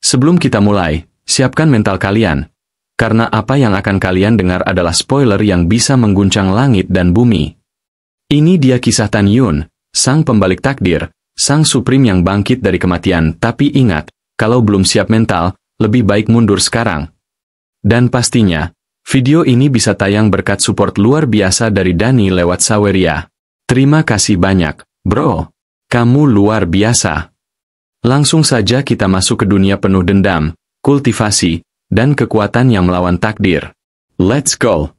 Sebelum kita mulai, siapkan mental kalian. Karena apa yang akan kalian dengar adalah spoiler yang bisa mengguncang langit dan bumi. Ini dia kisah Tan Yun, sang pembalik takdir, sang Supreme yang bangkit dari kematian. Tapi ingat, kalau belum siap mental, lebih baik mundur sekarang. Dan pastinya, video ini bisa tayang berkat support luar biasa dari Dani lewat Saweria. Terima kasih banyak, bro. Kamu luar biasa. Langsung saja kita masuk ke dunia penuh dendam, kultivasi, dan kekuatan yang melawan takdir. Let's go!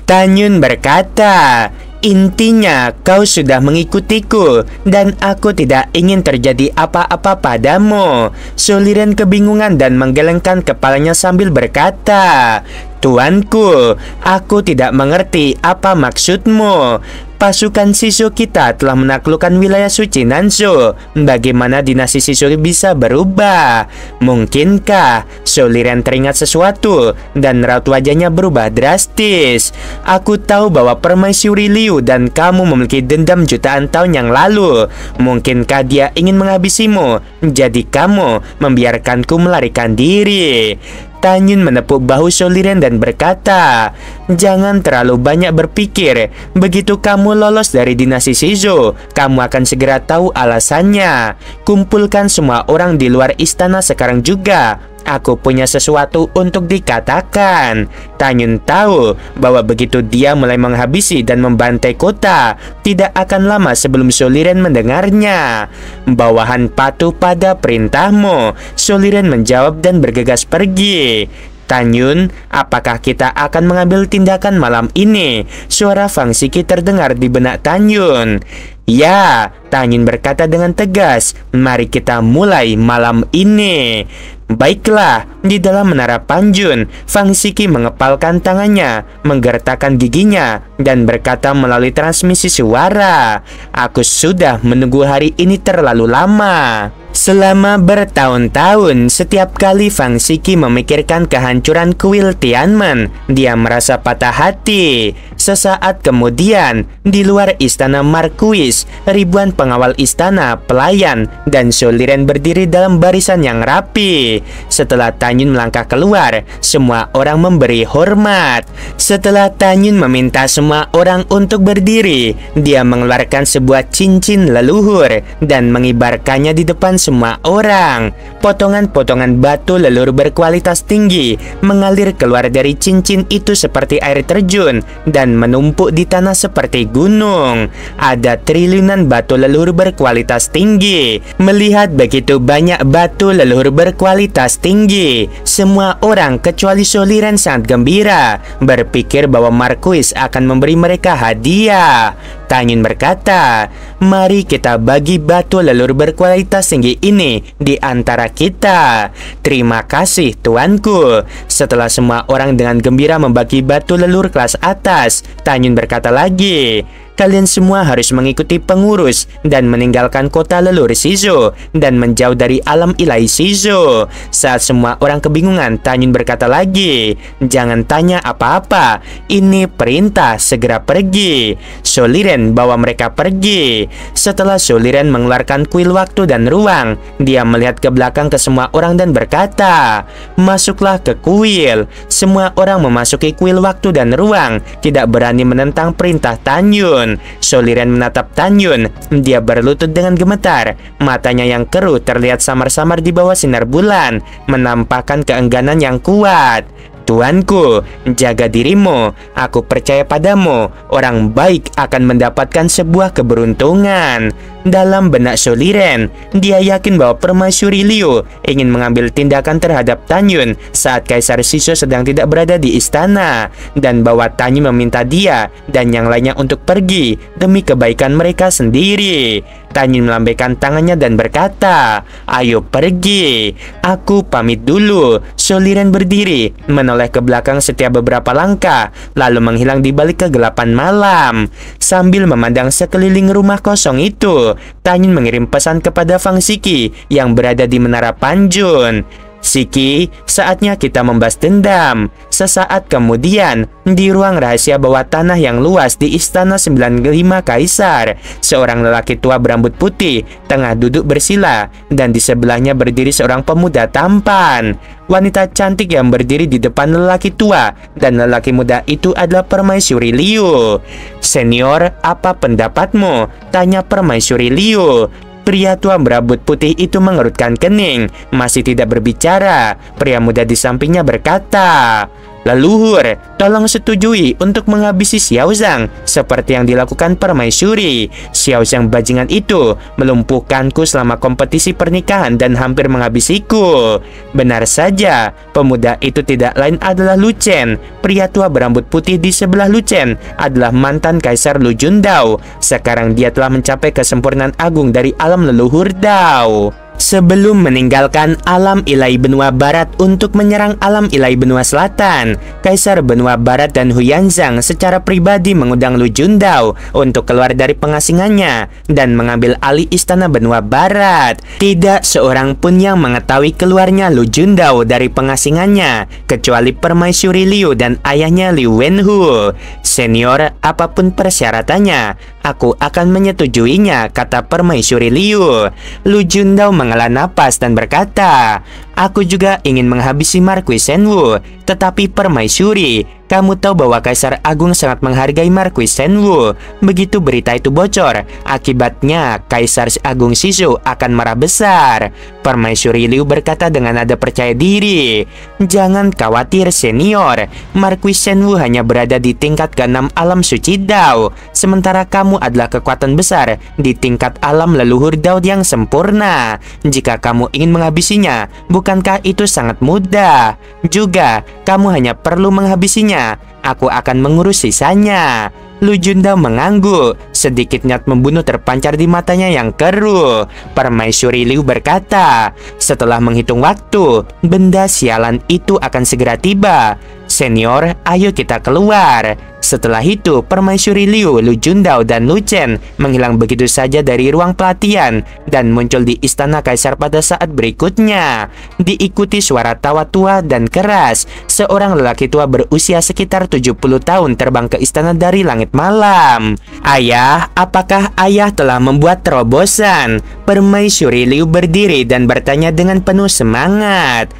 Tan Yun berkata, intinya kau sudah mengikutiku dan aku tidak ingin terjadi apa-apa padamu. Soliren kebingungan dan menggelengkan kepalanya sambil berkata, Tuanku, aku tidak mengerti apa maksudmu. Pasukan Shisho kita telah menaklukkan wilayah suci Nansho. Bagaimana dinasti Shisho bisa berubah? Mungkinkah? Soliren teringat sesuatu dan raut wajahnya berubah drastis. Aku tahu bahwa Permaisuri Liu dan kamu memiliki dendam jutaan tahun yang lalu. Mungkinkah dia ingin menghabisimu? Jadi kamu membiarkanku melarikan diri. Tan Yun menepuk bahu Soliren dan berkata, jangan terlalu banyak berpikir. Begitu kamu lolos dari dinasti Shisho, kamu akan segera tahu alasannya. Kumpulkan semua orang di luar istana sekarang juga. Aku punya sesuatu untuk dikatakan. Tan Yun tahu bahwa begitu dia mulai menghabisi dan membantai kota, tidak akan lama sebelum Soliren mendengarnya. Bawahan patuh pada perintahmu. Soliren menjawab dan bergegas pergi. Tan Yun, apakah kita akan mengambil tindakan malam ini? Suara Fang Shiki terdengar di benak Tan Yun. Ya, Tan Yun berkata dengan tegas, mari kita mulai malam ini. Baiklah, di dalam menara Panjun, Fang Shiki mengepalkan tangannya, menggertakkan giginya, dan berkata melalui transmisi suara, aku sudah menunggu hari ini terlalu lama. Selama bertahun-tahun, setiap kali Fang Shiki memikirkan kehancuran kuil Tianmen, dia merasa patah hati. Sesaat kemudian, di luar istana Marquis, ribuan pengawal istana, pelayan, dan Soliren berdiri dalam barisan yang rapi. Setelah Tan Yun melangkah keluar, semua orang memberi hormat. Setelah Tan Yun meminta semua orang untuk berdiri, dia mengeluarkan sebuah cincin leluhur dan mengibarkannya di depan semua orang. Potongan-potongan batu leluhur berkualitas tinggi mengalir keluar dari cincin itu seperti air terjun dan menumpuk di tanah seperti gunung. Ada triliunan batu leluhur berkualitas tinggi. Melihat begitu banyak batu leluhur berkualitas tinggi, semua orang kecuali Soliren sangat gembira, berpikir bahwa Marquis akan memberi mereka hadiah. Tan Yun berkata, mari kita bagi batu leluhur berkualitas tinggi ini di antara kita. Terima kasih tuanku. Setelah semua orang dengan gembira membagi batu leluhur kelas atas, Tan Yun berkata lagi, kalian semua harus mengikuti pengurus dan meninggalkan kota leluhur Shisho dan menjauh dari alam ilahi Shisho. Saat semua orang kebingungan, Tan Yun berkata lagi, jangan tanya apa-apa, ini perintah, segera pergi. Soliren bawa mereka pergi. Setelah Soliren mengeluarkan kuil waktu dan ruang, dia melihat ke belakang ke semua orang dan berkata, masuklah ke kuil. Semua orang memasuki kuil waktu dan ruang, tidak berani menentang perintah Tan Yun. Soliren menatap Tan Yun. Dia berlutut dengan gemetar. Matanya yang keruh terlihat samar-samar di bawah sinar bulan, menampakkan keengganan yang kuat. Tuanku, jaga dirimu. Aku percaya padamu. Orang baik akan mendapatkan sebuah keberuntungan. Dalam benak Soliren, dia yakin bahwa Permaisuri Liu ingin mengambil tindakan terhadap Tan Yun saat Kaisar Shisho sedang tidak berada di istana, dan bahwa Tan Yun meminta dia dan yang lainnya untuk pergi demi kebaikan mereka sendiri. Tan Yun melambaikan tangannya dan berkata, ayo pergi. Aku pamit dulu. Soliren berdiri, menoleh ke belakang setiap beberapa langkah, lalu menghilang di balik kegelapan malam. Sambil memandang sekeliling rumah kosong itu, Tan Yun mengirim pesan kepada Fang Shiki yang berada di menara Panjun. Shiki, saatnya kita membahas dendam. Sesaat kemudian, di ruang rahasia bawah tanah yang luas di Istana 95 Kaisar, seorang lelaki tua berambut putih tengah duduk bersila, dan di sebelahnya berdiri seorang pemuda tampan. Wanita cantik yang berdiri di depan lelaki tua dan lelaki muda itu adalah Permaisuri Liu. "Senior, apa pendapatmu?" tanya Permaisuri Liu. Pria tua berambut putih itu mengerutkan kening, masih tidak berbicara. Pria muda di sampingnya berkata, "Leluhur, tolong setujui untuk menghabisi Xiao Zhang seperti yang dilakukan Permaisuri. Xiao Zhang bajingan itu melumpuhkanku selama kompetisi pernikahan dan hampir menghabisiku." Benar saja, pemuda itu tidak lain adalah Lu Chen. Pria tua berambut putih di sebelah Lu Chen adalah mantan Kaisar Lu Jundao. Sekarang dia telah mencapai kesempurnaan agung dari alam leluhur Dao. Sebelum meninggalkan alam ilahi benua barat untuk menyerang alam ilahi benua selatan, Kaisar benua barat dan Huyanzhang secara pribadi mengundang Lu Jundao untuk keluar dari pengasingannya dan mengambil alih istana benua barat. Tidak seorang pun yang mengetahui keluarnya Lu Jundao dari pengasingannya, kecuali Permaisuri Liu dan ayahnya Liu Wenhu. "Senior, apapun persyaratannya, aku akan menyetujuinya," kata Permaisuri Liu. Lu Jundao menghela napas dan berkata, "Aku juga ingin menghabisi Marquis Shenwu, tetapi Permaisuri, kamu tahu bahwa Kaisar Agung sangat menghargai Marquis Shenwu. Begitu berita itu bocor, akibatnya Kaisar Agung Shizhou akan marah besar." Permaisuri Liu berkata dengan nada percaya diri, "Jangan khawatir senior, Marquis Shenwu hanya berada di tingkat ke-6 alam suci Dao, sementara kamu adalah kekuatan besar di tingkat alam leluhur Dao yang sempurna. Jika kamu ingin menghabisinya, bukankah itu sangat mudah? Juga, kamu hanya perlu menghabisinya. Aku akan mengurus sisanya." Lu Jundao mengangguk, sedikit niat membunuh terpancar di matanya yang keruh. Permaisuri Liu berkata, "Setelah menghitung waktu, benda sialan itu akan segera tiba. Senior, ayo kita keluar." Setelah itu, Permaisuri Liu, Lu Jundao, dan Lu Chen menghilang begitu saja dari ruang pelatihan dan muncul di istana kaisar pada saat berikutnya. Diikuti suara tawa tua dan keras, seorang lelaki tua berusia sekitar 70 tahun terbang ke istana dari langit malam. "Ayah, apakah ayah telah membuat terobosan?" Permaisuri Liu berdiri dan bertanya dengan penuh semangat.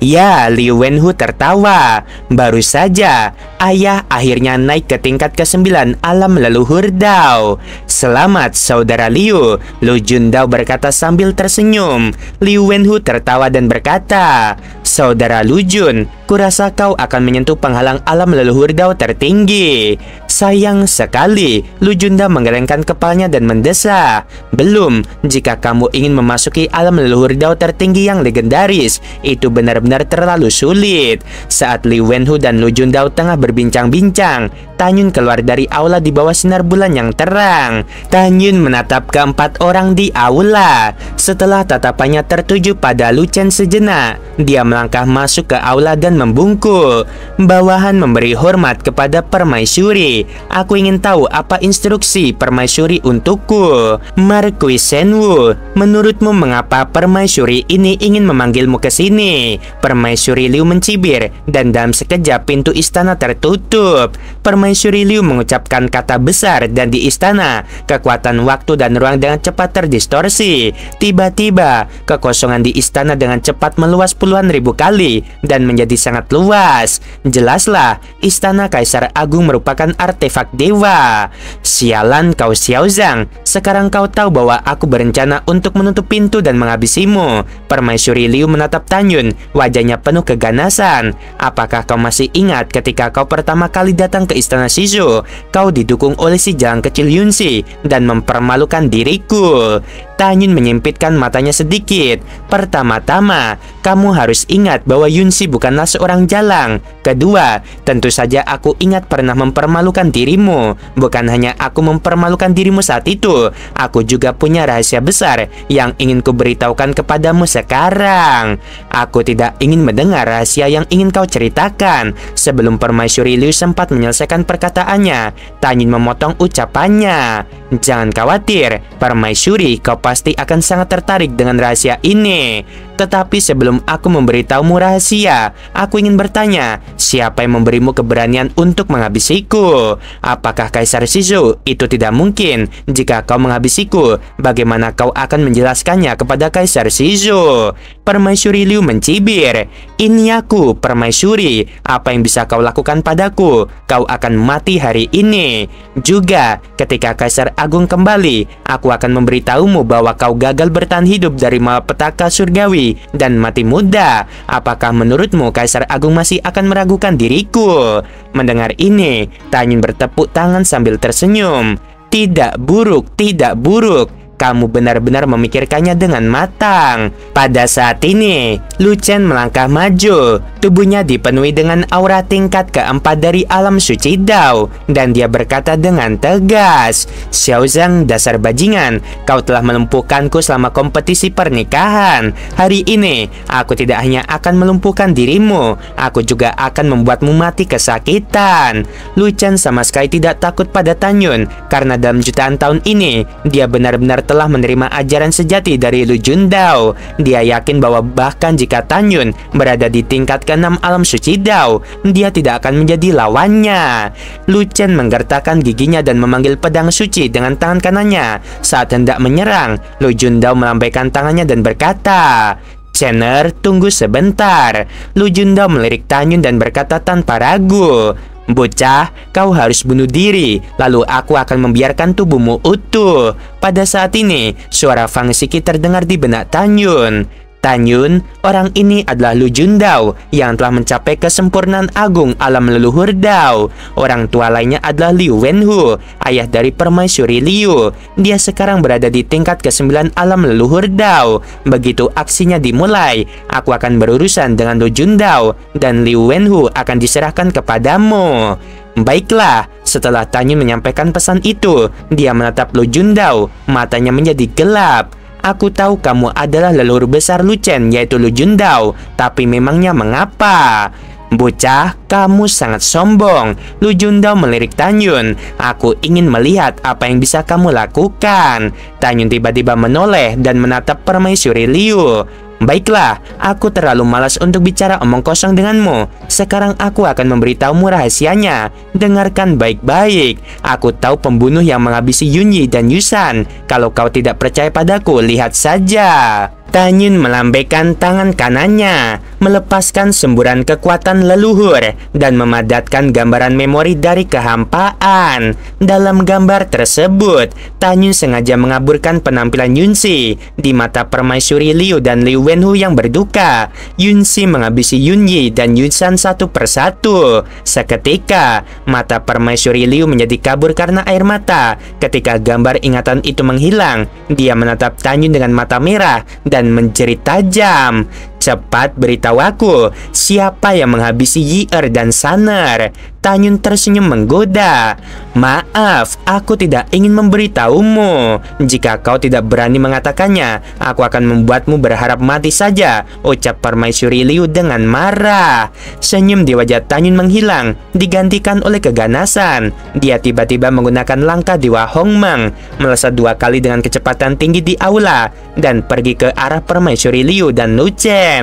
Ya, Liu Wenhu tertawa. "Baru saja, ayah akhirnya naik ke tingkat ke-9 alam leluhur Dao." "Selamat, saudara Liu," Lu Jundao berkata sambil tersenyum. Liu Wenhu tertawa dan berkata, "Saudara Lu Jun, kurasa kau akan menyentuh penghalang alam leluhur Dao tertinggi." "Sayang sekali," Lu Jundao menggelengkan kepalanya dan mendesah. "Belum, jika kamu ingin memasuki alam leluhur Dao tertinggi yang legendaris, itu benar-benar terlalu sulit." Saat Liu Wenhu dan Lu Jundao tengah berbincang-bincang, Tanyun keluar dari aula di bawah sinar bulan yang terang. Tanyun menatap keempat orang di aula. Setelah tatapannya tertuju pada Lu Chen sejenak, dia melangkah masuk ke aula dan membungkuk. "Bawahan memberi hormat kepada Permaisuri. Aku ingin tahu apa instruksi Permaisuri untukku." "Marquis Shenwu, menurutmu mengapa Permaisuri ini ingin memanggilmu ke sini?" Permaisuri Liu mencibir dan dalam sekejap pintu istana tertutup. Permaisuri Liu mengucapkan kata besar dan di istana, kekuatan waktu dan ruang dengan cepat terdistorsi. Tiba-tiba, kekosongan di istana dengan cepat meluas puluhan ribu kali dan menjadi sangat luas. Jelaslah, istana Kaisar Agung merupakan artefak dewa. "Sialan kau Xiao Zhang, sekarang kau tahu bahwa aku berencana untuk menutup pintu dan menghabisimu." Permaisuri Liu menatap Tanyun, wajahnya penuh keganasan. "Apakah kau masih ingat ketika kau pertama kali datang ke istana Shizhou? Kau didukung oleh si jalang kecil Yunxi dan mempermalukan diriku." Tanyun menyempitkan matanya sedikit. "Pertama-tama, kamu harus ingat bahwa Yunxi bukanlah seorang jalang. Kedua, tentu saja aku ingat pernah mempermalukan dirimu. Bukan hanya aku mempermalukan dirimu saat itu, aku juga punya rahasia besar yang ingin kuberitahukan kepadamu sekarang." "Aku tidak ingin mendengar rahasia yang ingin kau ceritakan." Sebelum Permaisuri Liu sempat menyelesaikan menyelesaikan perkataannya, Tan Yun memotong ucapannya. Jangan khawatir, Permaisuri, kau pasti akan sangat tertarik dengan rahasia ini. Tetapi sebelum aku memberitahumu rahasia, aku ingin bertanya, siapa yang memberimu keberanian untuk menghabisiku? Apakah Kaisar Shizu? Itu tidak mungkin. Jika kau menghabisiku, bagaimana kau akan menjelaskannya kepada Kaisar Shizu? Permaisuri Liu mencibir. Ini aku, Permaisuri. Apa yang bisa kau lakukan padaku? Kau akan mati hari ini. Juga, ketika Kaisar Agung kembali, aku akan memberitahumu bahwa kau gagal bertahan hidup dari malapetaka surgawi dan mati muda. Apakah menurutmu Kaisar Agung masih akan meragukan diriku? Mendengar ini, Tan Yun bertepuk tangan sambil tersenyum. Tidak buruk, tidak buruk. Kamu benar-benar memikirkannya dengan matang. Pada saat ini, Lu Chen melangkah maju. Tubuhnya dipenuhi dengan aura tingkat keempat dari alam suci Dao. Dan dia berkata dengan tegas, Xiao Zhang, dasar bajingan, kau telah melumpuhkanku selama kompetisi pernikahan. Hari ini, aku tidak hanya akan melumpuhkan dirimu, aku juga akan membuatmu mati kesakitan. Lu Chen sama sekali tidak takut pada Tan Yun, karena dalam jutaan tahun ini, dia benar-benar telah menerima ajaran sejati dari Lu Jundao. Dia yakin bahwa bahkan jika Tan Yun berada di tingkat ke-6 alam suci Dao, dia tidak akan menjadi lawannya. Lu Chen menggertakkan giginya dan memanggil pedang suci dengan tangan kanannya. Saat hendak menyerang, Lu Jundao melambaikan tangannya dan berkata, Chener, tunggu sebentar. Lu Jundao melirik Tan Yun dan berkata tanpa ragu, Bocah, kau harus bunuh diri, lalu aku akan membiarkan tubuhmu utuh. Pada saat ini, suara Fang Xiki terdengar di benak Tan Yun. Tan Yun, orang ini adalah Lu Jundao yang telah mencapai kesempurnaan agung alam leluhur Dao. Orang tua lainnya adalah Liu Wenhu, ayah dari Permaisuri Liu. Dia sekarang berada di tingkat ke-9 alam leluhur Dao. Begitu aksinya dimulai, aku akan berurusan dengan Lu Jundao dan Liu Wenhu akan diserahkan kepadamu. Baiklah, setelah Tan Yun menyampaikan pesan itu, dia menatap Lu Jundao, matanya menjadi gelap. Aku tahu kamu adalah leluhur besar Lu Chen, yaitu Lu Jundao. Tapi memangnya mengapa? Bocah, kamu sangat sombong. Lu Jundao melirik Tan Yun. Aku ingin melihat apa yang bisa kamu lakukan. Tan Yun tiba-tiba menoleh dan menatap Permaisuri Liu. Baiklah, aku terlalu malas untuk bicara omong kosong denganmu. Sekarang aku akan memberitahumu rahasianya. Dengarkan baik-baik. Aku tahu pembunuh yang menghabisi Yunyi dan Yusan. Kalau kau tidak percaya padaku, lihat saja. Tan Yun melambaikan tangan kanannya, melepaskan semburan kekuatan leluhur, dan memadatkan gambaran memori dari kehampaan. Dalam gambar tersebut, Tan Yun sengaja mengaburkan penampilan Yunxi. Di mata Permaisuri Liu dan Liu Wenhu yang berduka, Yunxi menghabisi Yunyi dan Yusan satu persatu. Seketika, mata Permaisuri Liu menjadi kabur karena air mata. Ketika gambar ingatan itu menghilang, dia menatap Tan Yun dengan mata merah dan menjerit tajam. Cepat beritahu aku, siapa yang menghabisi Yi Er dan Saner? Tan Yun tersenyum menggoda. Maaf, aku tidak ingin memberitahumu. Jika kau tidak berani mengatakannya, aku akan membuatmu berharap mati saja, ucap Permaisuri Liu dengan marah. Senyum di wajah Tan Yun menghilang, digantikan oleh keganasan. Dia tiba-tiba menggunakan langkah Dewa Hongmeng, melesat 2 kali dengan kecepatan tinggi di aula, dan pergi ke arah Permaisuri Liu dan Lu Chen.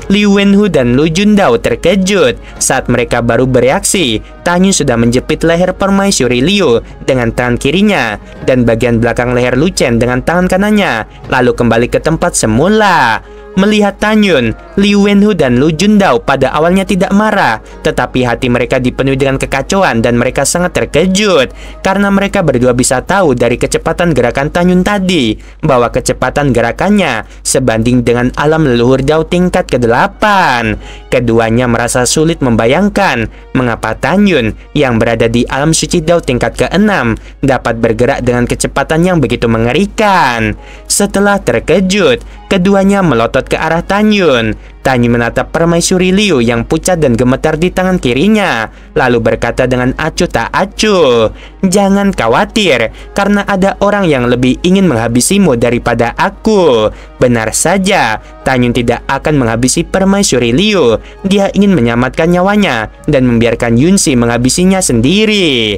Liu Wenhu dan Lu Jundao terkejut. Saat mereka baru bereaksi, Tan Yun sudah menjepit leher Permaisuri Liu dengan tangan kirinya dan bagian belakang leher Lu Chen dengan tangan kanannya, lalu kembali ke tempat semula. Melihat Tan Yun, Liu Wenhu dan Lu Jundao pada awalnya tidak marah, tetapi hati mereka dipenuhi dengan kekacauan dan mereka sangat terkejut karena mereka berdua bisa tahu dari kecepatan gerakan Tan Yun tadi bahwa kecepatan gerakannya sebanding dengan alam leluhur Dao tingkat ke-8. Keduanya merasa sulit membayangkan mengapa Tan Yun yang berada di alam suci Dao tingkat ke-6 dapat bergerak dengan kecepatan yang begitu mengerikan. Setelah terkejut, keduanya melotot ke arah Tan Yun. Tanyun menatap permaisuri Liu yang pucat dan gemetar di tangan kirinya, lalu berkata dengan acuh tak acuh, "Jangan khawatir, karena ada orang yang lebih ingin menghabisimu daripada aku." Benar saja, Tanyun tidak akan menghabisi permaisuri Liu. Dia ingin menyelamatkan nyawanya dan membiarkan Yunxi menghabisinya sendiri.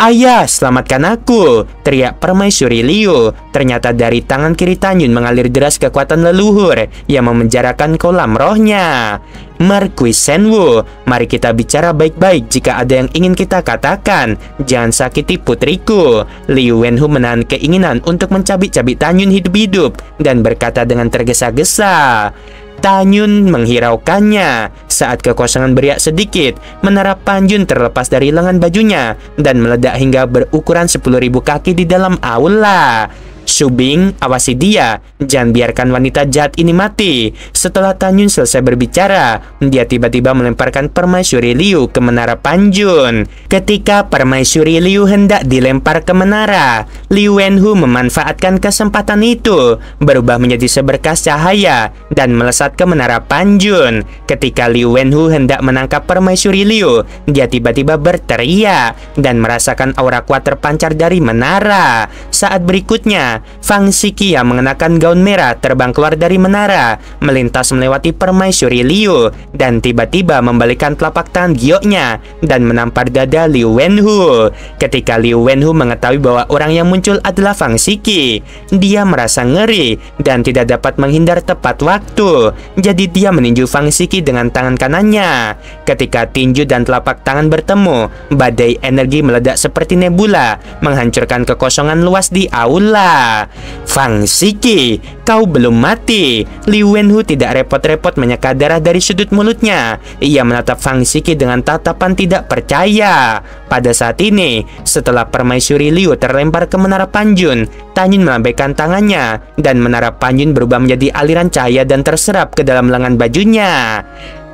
"Ayah, selamatkan aku!" teriak permaisuri Liu. Ternyata dari tangan kiri Tanyun mengalir deras kekuatan leluhur yang memenjarakan kolam rohnya. "Marquis Shenwu, mari kita bicara baik-baik jika ada yang ingin kita katakan. Jangan sakiti putriku." Liu Wenhu menahan keinginan untuk mencabik-cabik Tanyun hidup-hidup dan berkata dengan tergesa-gesa. Tanyun menghiraukannya. Saat kekosongan beriak sedikit, menara Panjun terlepas dari lengan bajunya dan meledak hingga berukuran 10.000 kaki di dalam aula. "Subing, awasi dia. Jangan biarkan wanita jahat ini mati." Setelah Tanyun selesai berbicara, dia tiba-tiba melemparkan permaisuri Liu ke menara Panjun. Ketika permaisuri Liu hendak dilempar ke menara, Liu Wenhu memanfaatkan kesempatan itu, berubah menjadi seberkas cahaya dan melesat ke menara Panjun. Ketika Liu Wenhu hendak menangkap permaisuri Liu, dia tiba-tiba berteriak dan merasakan aura kuat terpancar dari menara. Saat berikutnya, Fang Shiki yang mengenakan gaun merah terbang keluar dari menara, melintas melewati permaisuri Liu, dan tiba-tiba membalikkan telapak tangan gioknya dan menampar dada Liu Wenhu. Ketika Liu Wenhu mengetahui bahwa orang yang muncul adalah Fang Shiki, dia merasa ngeri dan tidak dapat menghindar tepat waktu. Jadi dia meninju Fang Shiki dengan tangan kanannya. Ketika tinju dan telapak tangan bertemu, badai energi meledak seperti nebula, menghancurkan kekosongan luas di aula. "Fang Shiki, kau belum mati." Liu Wenhu tidak repot-repot menyeka darah dari sudut mulutnya. Ia menatap Fang Shiki dengan tatapan tidak percaya. Pada saat ini, setelah permaisuri Liu terlempar ke menara Panjun, Tanyun melambaikan tangannya dan menara Panjun berubah menjadi aliran cahaya dan terserap ke dalam lengan bajunya.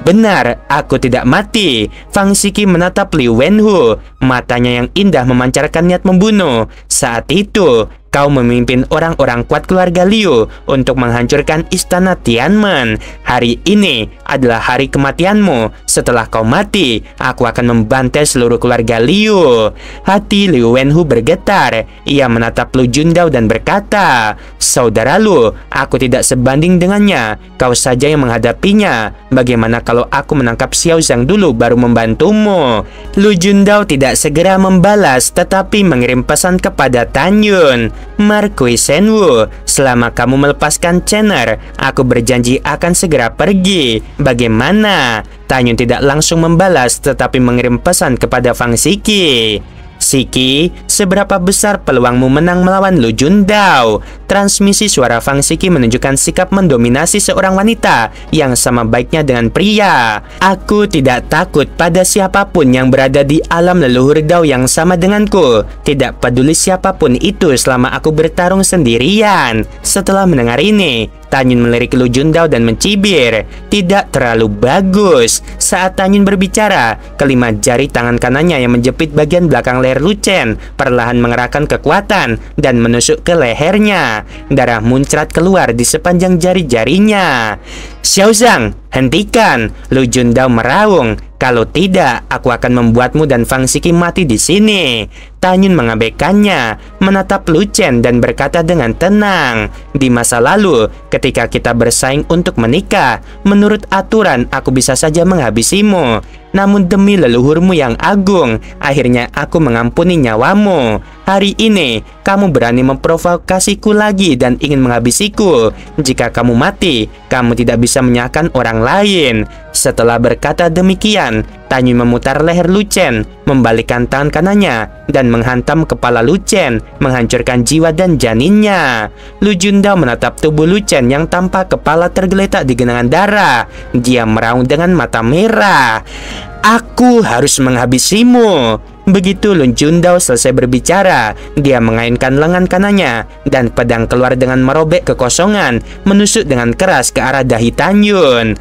"Benar, aku tidak mati." Fang Shiki menatap Liu Wenhu. Matanya yang indah memancarkan niat membunuh. "Saat itu, kau memimpin orang-orang kuat keluarga Liu untuk menghancurkan istana Tianmen. Hari ini adalah hari kematianmu. Setelah kau mati, aku akan membantai seluruh keluarga Liu." Hati Liu Wenhu bergetar. Ia menatap Lu Jundao dan berkata, "Saudara Lu, aku tidak sebanding dengannya. Kau saja yang menghadapinya. Bagaimana kalau aku menangkap Xiao Zhang dulu baru membantumu?" Lu Jundao tidak segera membalas, tetapi mengirim pesan kepada Tanyun. "Marquis Shenwu, selama kamu melepaskan Chener, aku berjanji akan segera pergi. Bagaimana?" Tanyun tidak langsung membalas, tetapi mengirim pesan kepada Fang Shiki. "Shiki, seberapa besar peluangmu menang melawan Lu Jundao?" Transmisi suara Fang Shiki menunjukkan sikap mendominasi seorang wanita yang sama baiknya dengan pria. "Aku tidak takut pada siapapun yang berada di alam leluhur Dao yang sama denganku. Tidak peduli siapapun itu selama aku bertarung sendirian." Setelah mendengar ini, Tanyun melirik Lu Jundao dan mencibir. Tidak terlalu bagus. Saat Tanyun berbicara, kelima jari tangan kanannya yang menjepit bagian belakang leher Lu Chen perlahan mengerahkan kekuatan dan menusuk ke lehernya. Darah muncrat keluar di sepanjang jari-jarinya. "Xiao Zhang, hentikan!" Lu Jundao meraung. "Kalau tidak, aku akan membuatmu dan Fang Shiki mati di sini." Tanyun mengabaikannya, menatap Lu Chen dan berkata dengan tenang, "Di masa lalu, ketika kita bersaing untuk menikah, menurut aturan aku bisa saja menghabisimu. Namun demi leluhurmu yang agung, akhirnya aku mengampuni nyawamu. Hari ini, kamu berani memprovokasiku lagi dan ingin menghabisiku. Jika kamu mati, kamu tidak bisa menyalahkan orang lain." Setelah berkata demikian, Tanyun memutar leher Lu Chen, membalikkan tangan kanannya, dan menghantam kepala Lu Chen, menghancurkan jiwa dan janinnya. Lu Jundao menatap tubuh Lu Chen yang tanpa kepala tergeletak di genangan darah. Dia meraung dengan mata merah. "Aku harus menghabisimu." Begitu Lu Jundao selesai berbicara, dia mengainkan lengan kanannya, dan pedang keluar dengan merobek kekosongan, menusuk dengan keras ke arah dahi Tanyun.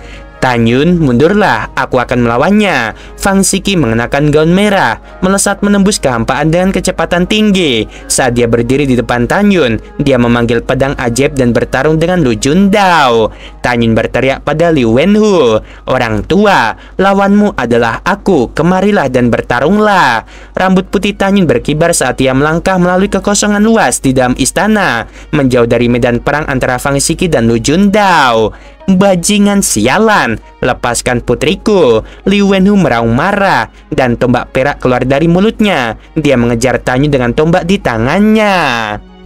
Tan Yun, mundurlah, aku akan melawannya. Fang Siki mengenakan gaun merah, melesat menembus kehampaan dengan kecepatan tinggi. Saat dia berdiri di depan Tan Yun, dia memanggil pedang ajaib dan bertarung dengan Lu Jundao. Tan Yun berteriak pada Li Wenhu, "Orang tua, lawanmu adalah aku, kemarilah dan bertarunglah." Rambut putih Tan Yun berkibar saat ia melangkah melalui kekosongan luas di dalam istana, menjauh dari medan perang antara Fang Siki dan Lu Jundao. "Bajingan sialan, lepaskan putriku!" Li Wenhu meraung marah dan tombak perak keluar dari mulutnya. Dia mengejar Tan Yun dengan tombak di tangannya.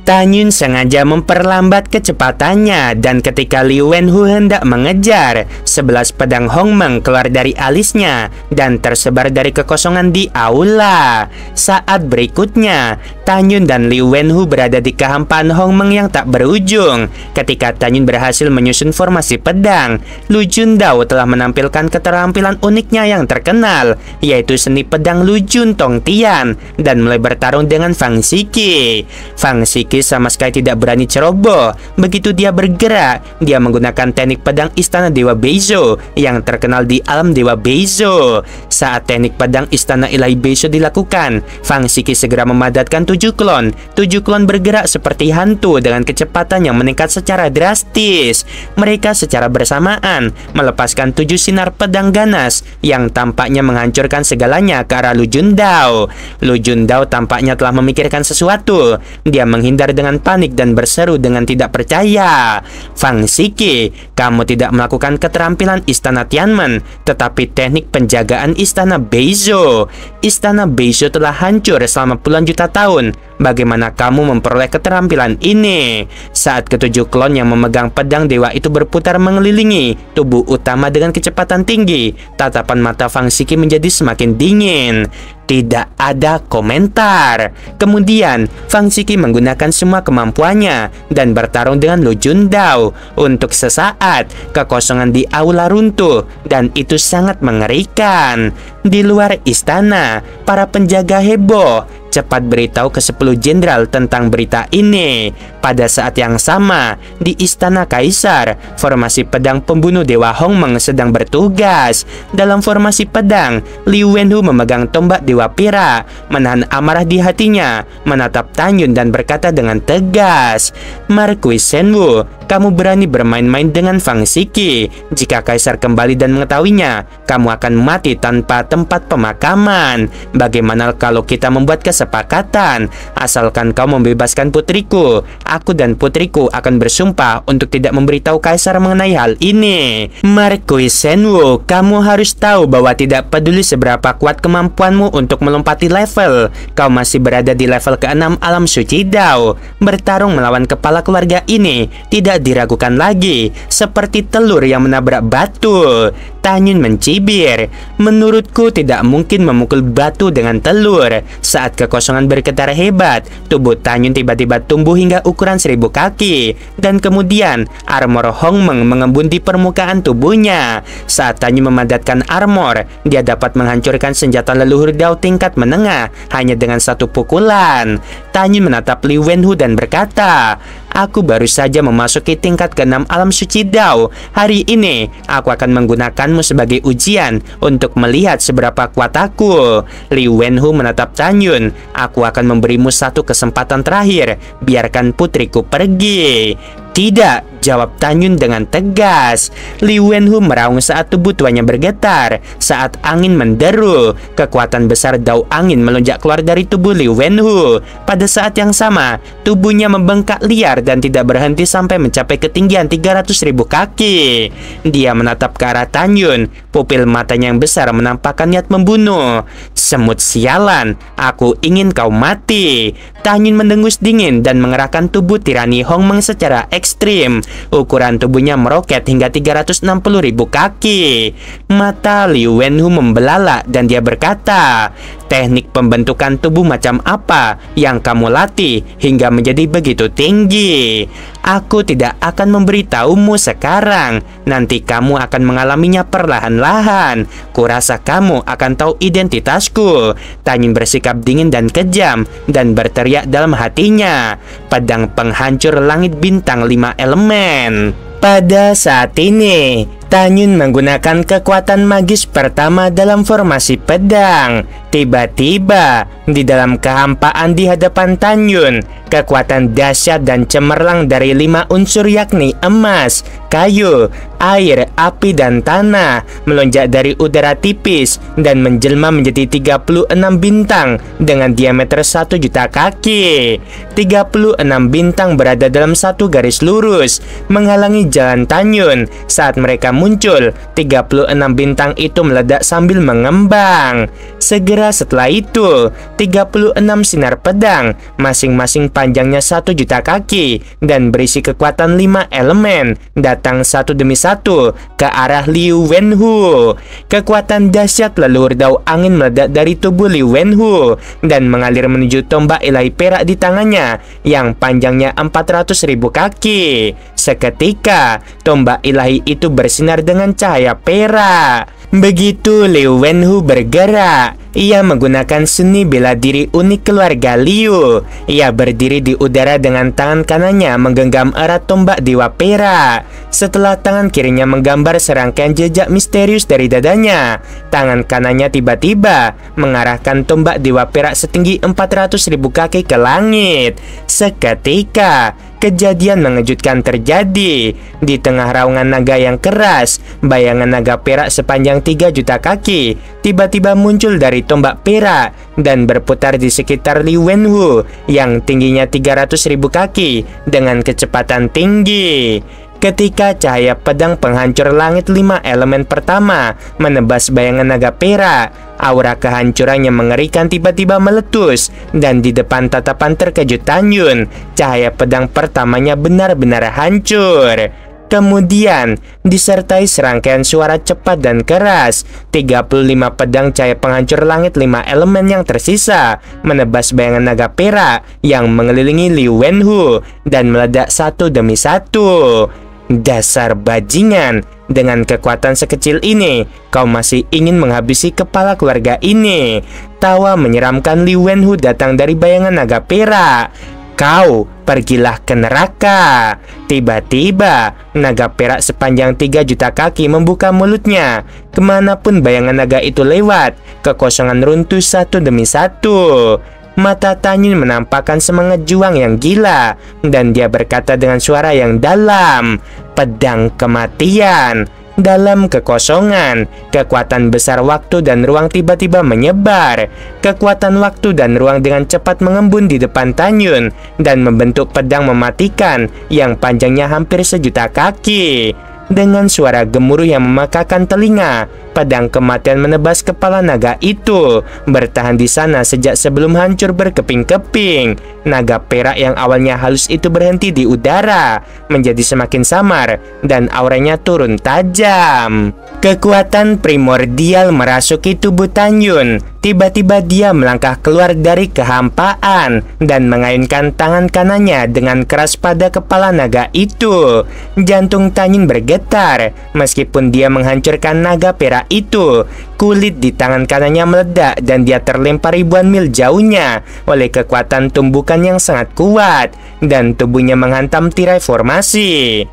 Tan Yun sengaja memperlambat kecepatannya, dan ketika Li Wenhu hendak mengejar, 11 pedang Hongmeng keluar dari alisnya dan tersebar dari kekosongan di aula. Saat berikutnya, Tan Yun dan Li Wenhu berada di kehampaan Hongmeng yang tak berujung. Ketika Tan Yun berhasil menyusun formasi pedang, Lu Jundao telah menampilkan keterampilan uniknya yang terkenal, yaitu seni pedang Lu Jun Tong Tian, dan mulai bertarung dengan Fang Siki. Fang Siki sama sekali tidak berani ceroboh. Begitu dia bergerak, dia menggunakan teknik pedang Istana Dewa Beizo yang terkenal di alam Dewa Beizo. Saat teknik pedang Istana Ilahi Beizo dilakukan, Fang Siki segera memadatkan 7 klon. 7 klon bergerak seperti hantu dengan kecepatan yang meningkat secara drastis. Mereka secara bersamaan melepaskan 7 sinar pedang ganas yang tampaknya menghancurkan segalanya ke arah Lu Jundao. Lu Jundao tampaknya telah memikirkan sesuatu. Dia menghindar dengan panik dan berseru dengan tidak percaya, "Fang Siki, kamu tidak melakukan keterampilan Istana Tianmen, tetapi teknik penjagaan Istana Beizo. Istana Beizo telah hancur selama puluhan juta tahun. Bagaimana kamu memperoleh keterampilan ini?" Saat ketujuh klon yang memegang pedang dewa itu berputar mengelilingi tubuh utama dengan kecepatan tinggi, tatapan mata Fang Siki menjadi semakin dingin. Tidak ada komentar. Kemudian, Fang Siki menggunakan semua kemampuannya dan bertarung dengan Lu Jundao. Untuk sesaat, kekosongan di aula runtuh, dan itu sangat mengerikan. Di luar istana, para penjaga heboh. Cepat beritahu ke 10 jenderal tentang berita ini. Pada saat yang sama, di istana kaisar, formasi pedang pembunuh Dewa Hongmeng sedang bertugas. Dalam formasi pedang, Li Wenhu memegang tombak Dewa Pira, menahan amarah di hatinya, menatap Tan Yun dan berkata dengan tegas, "Marquis Shenwu, kamu berani bermain-main dengan Fang Siki. Jika kaisar kembali dan mengetahuinya, kamu akan mati tanpa tempat pemakaman. Bagaimana kalau kita membuat kesepakatan? Asalkan kau membebaskan putriku, aku dan putriku akan bersumpah untuk tidak memberitahu kaisar mengenai hal ini." Marquis Shenwu, kamu harus tahu bahwa tidak peduli seberapa kuat kemampuanmu untuk melompati level, kau masih berada di level ke-6 alam suci Dao. Bertarung melawan kepala keluarga ini tidak diragukan lagi, seperti telur yang menabrak batu. Tan Yun mencibir, "Menurutku tidak mungkin memukul batu dengan telur." Saat kekosongan bergetar hebat, tubuh Tan Yun tiba-tiba tumbuh hingga ukuran 1000 kaki, dan kemudian armor Hongmeng mengembun di permukaan tubuhnya. Saat Tan Yun memadatkan armor, dia dapat menghancurkan senjata leluhur Dao tingkat menengah hanya dengan satu pukulan. Tan Yun menatap Li Wenhu dan berkata, "Aku baru saja memasuki tingkat ke-6 alam suci Dao. Hari ini, aku akan menggunakanmu sebagai ujian untuk melihat seberapa kuat aku." Li Wenhu menatap Tan Yun, "Aku akan memberimu satu kesempatan terakhir. Biarkan putriku pergi." "Tidak," jawab Tan Yun dengan tegas. Li Wenhu meraung saat tubuh tuanya bergetar. Saat angin menderu, kekuatan besar dao angin melonjak keluar dari tubuh Li Wenhu. Pada saat yang sama, tubuhnya membengkak liar dan tidak berhenti sampai mencapai ketinggian 300.000 kaki. Dia menatap ke arah Tan Yun. Pupil matanya yang besar menampakkan niat membunuh. "Semut sialan, aku ingin kau mati." Tan Yun mendengus dingin dan mengerahkan tubuh tirani Hongmeng secara ekstrim. Ukuran tubuhnya meroket hingga 360.000 kaki. Mata Li Wenhu membelalak dan dia berkata, "Teknik pembentukan tubuh macam apa yang kamu latih hingga menjadi begitu tinggi? Aku tidak akan memberitahumu sekarang. Nanti kamu akan mengalaminya perlahan-lahan. Kurasa kamu akan tahu identitasku." Tan Yun bersikap dingin dan kejam dan berteriak dalam hatinya, "Pedang penghancur langit bintang 5 elemen." Pada saat ini, Tanyun menggunakan kekuatan magis pertama dalam formasi pedang. Tiba-tiba, di dalam kehampaan di hadapan Tanyun, kekuatan dahsyat dan cemerlang dari 5 unsur yakni emas, kayu, air, api, dan tanah melonjak dari udara tipis dan menjelma menjadi 36 bintang dengan diameter 1 juta kaki. 36 bintang berada dalam satu garis lurus, menghalangi jalan Tanyun. Saat mereka muncul, 36 bintang itu meledak sambil mengembang. Segera setelah itu, 36 sinar pedang, masing-masing panjangnya 1 juta kaki dan berisi kekuatan 5 elemen, datang satu demi satu ke arah Liu Wenhu. Kekuatan dahsyat leluhur dao angin meledak dari tubuh Liu Wenhu dan mengalir menuju tombak ilahi perak di tangannya yang panjangnya 400.000 kaki. Seketika, tombak ilahi itu bersinar dengan cahaya perak. Begitu Liu Wenhu bergerak, ia menggunakan seni bela diri unik keluarga Liu. Ia berdiri di udara dengan tangan kanannya menggenggam erat tombak dewa perak. Setelah tangan kirinya menggambar serangkaian jejak misterius dari dadanya, tangan kanannya tiba-tiba mengarahkan tombak dewa perak setinggi 400.000 kaki ke langit. Seketika, kejadian mengejutkan terjadi. Di tengah raungan naga yang keras, bayangan naga perak sepanjang 3 juta kaki tiba-tiba muncul dari tombak perak dan berputar di sekitar Liu Wenhu yang tingginya 300.000 kaki dengan kecepatan tinggi. Ketika cahaya pedang penghancur langit 5 elemen pertama menebas bayangan naga perak, aura kehancuran yang mengerikan tiba-tiba meletus, dan di depan tatapan terkejut Tanyun, cahaya pedang pertamanya benar-benar hancur. Kemudian, disertai serangkaian suara cepat dan keras, 35 pedang cahaya penghancur langit 5 elemen yang tersisa menebas bayangan naga perak yang mengelilingi Liu Wenhu dan meledak satu demi satu. Dasar bajingan, dengan kekuatan sekecil ini, kau masih ingin menghabisi kepala keluarga ini. Tawa menyeramkan Liu Wenhu datang dari bayangan naga perak. Kau pergilah ke neraka. Tiba-tiba, naga perak sepanjang 3 juta kaki membuka mulutnya. Kemanapun bayangan naga itu lewat, kekosongan runtuh satu demi satu. Mata Tanyun menampakkan semangat juang yang gila, dan dia berkata dengan suara yang dalam, "Pedang kematian." Dalam kekosongan, kekuatan besar waktu dan ruang tiba-tiba menyebar. Kekuatan waktu dan ruang dengan cepat mengembun di depan Tanyun dan membentuk pedang mematikan yang panjangnya hampir 1 juta kaki. Dengan suara gemuruh yang memekakan telinga, pedang kematian menebas kepala naga itu, bertahan di sana sejak sebelum hancur berkeping-keping. Naga perak yang awalnya halus itu berhenti di udara, menjadi semakin samar, dan auranya turun tajam. Kekuatan primordial merasuki tubuh Tanyun. Tiba-tiba dia melangkah keluar dari kehampaan dan mengayunkan tangan kanannya dengan keras pada kepala naga itu. Jantung Tanyun bergetar. Meskipun dia menghancurkan naga perak itu, kulit di tangan kanannya meledak dan dia terlempar ribuan mil jauhnya oleh kekuatan tumbukan yang sangat kuat, dan tubuhnya menghantam tirai formasi.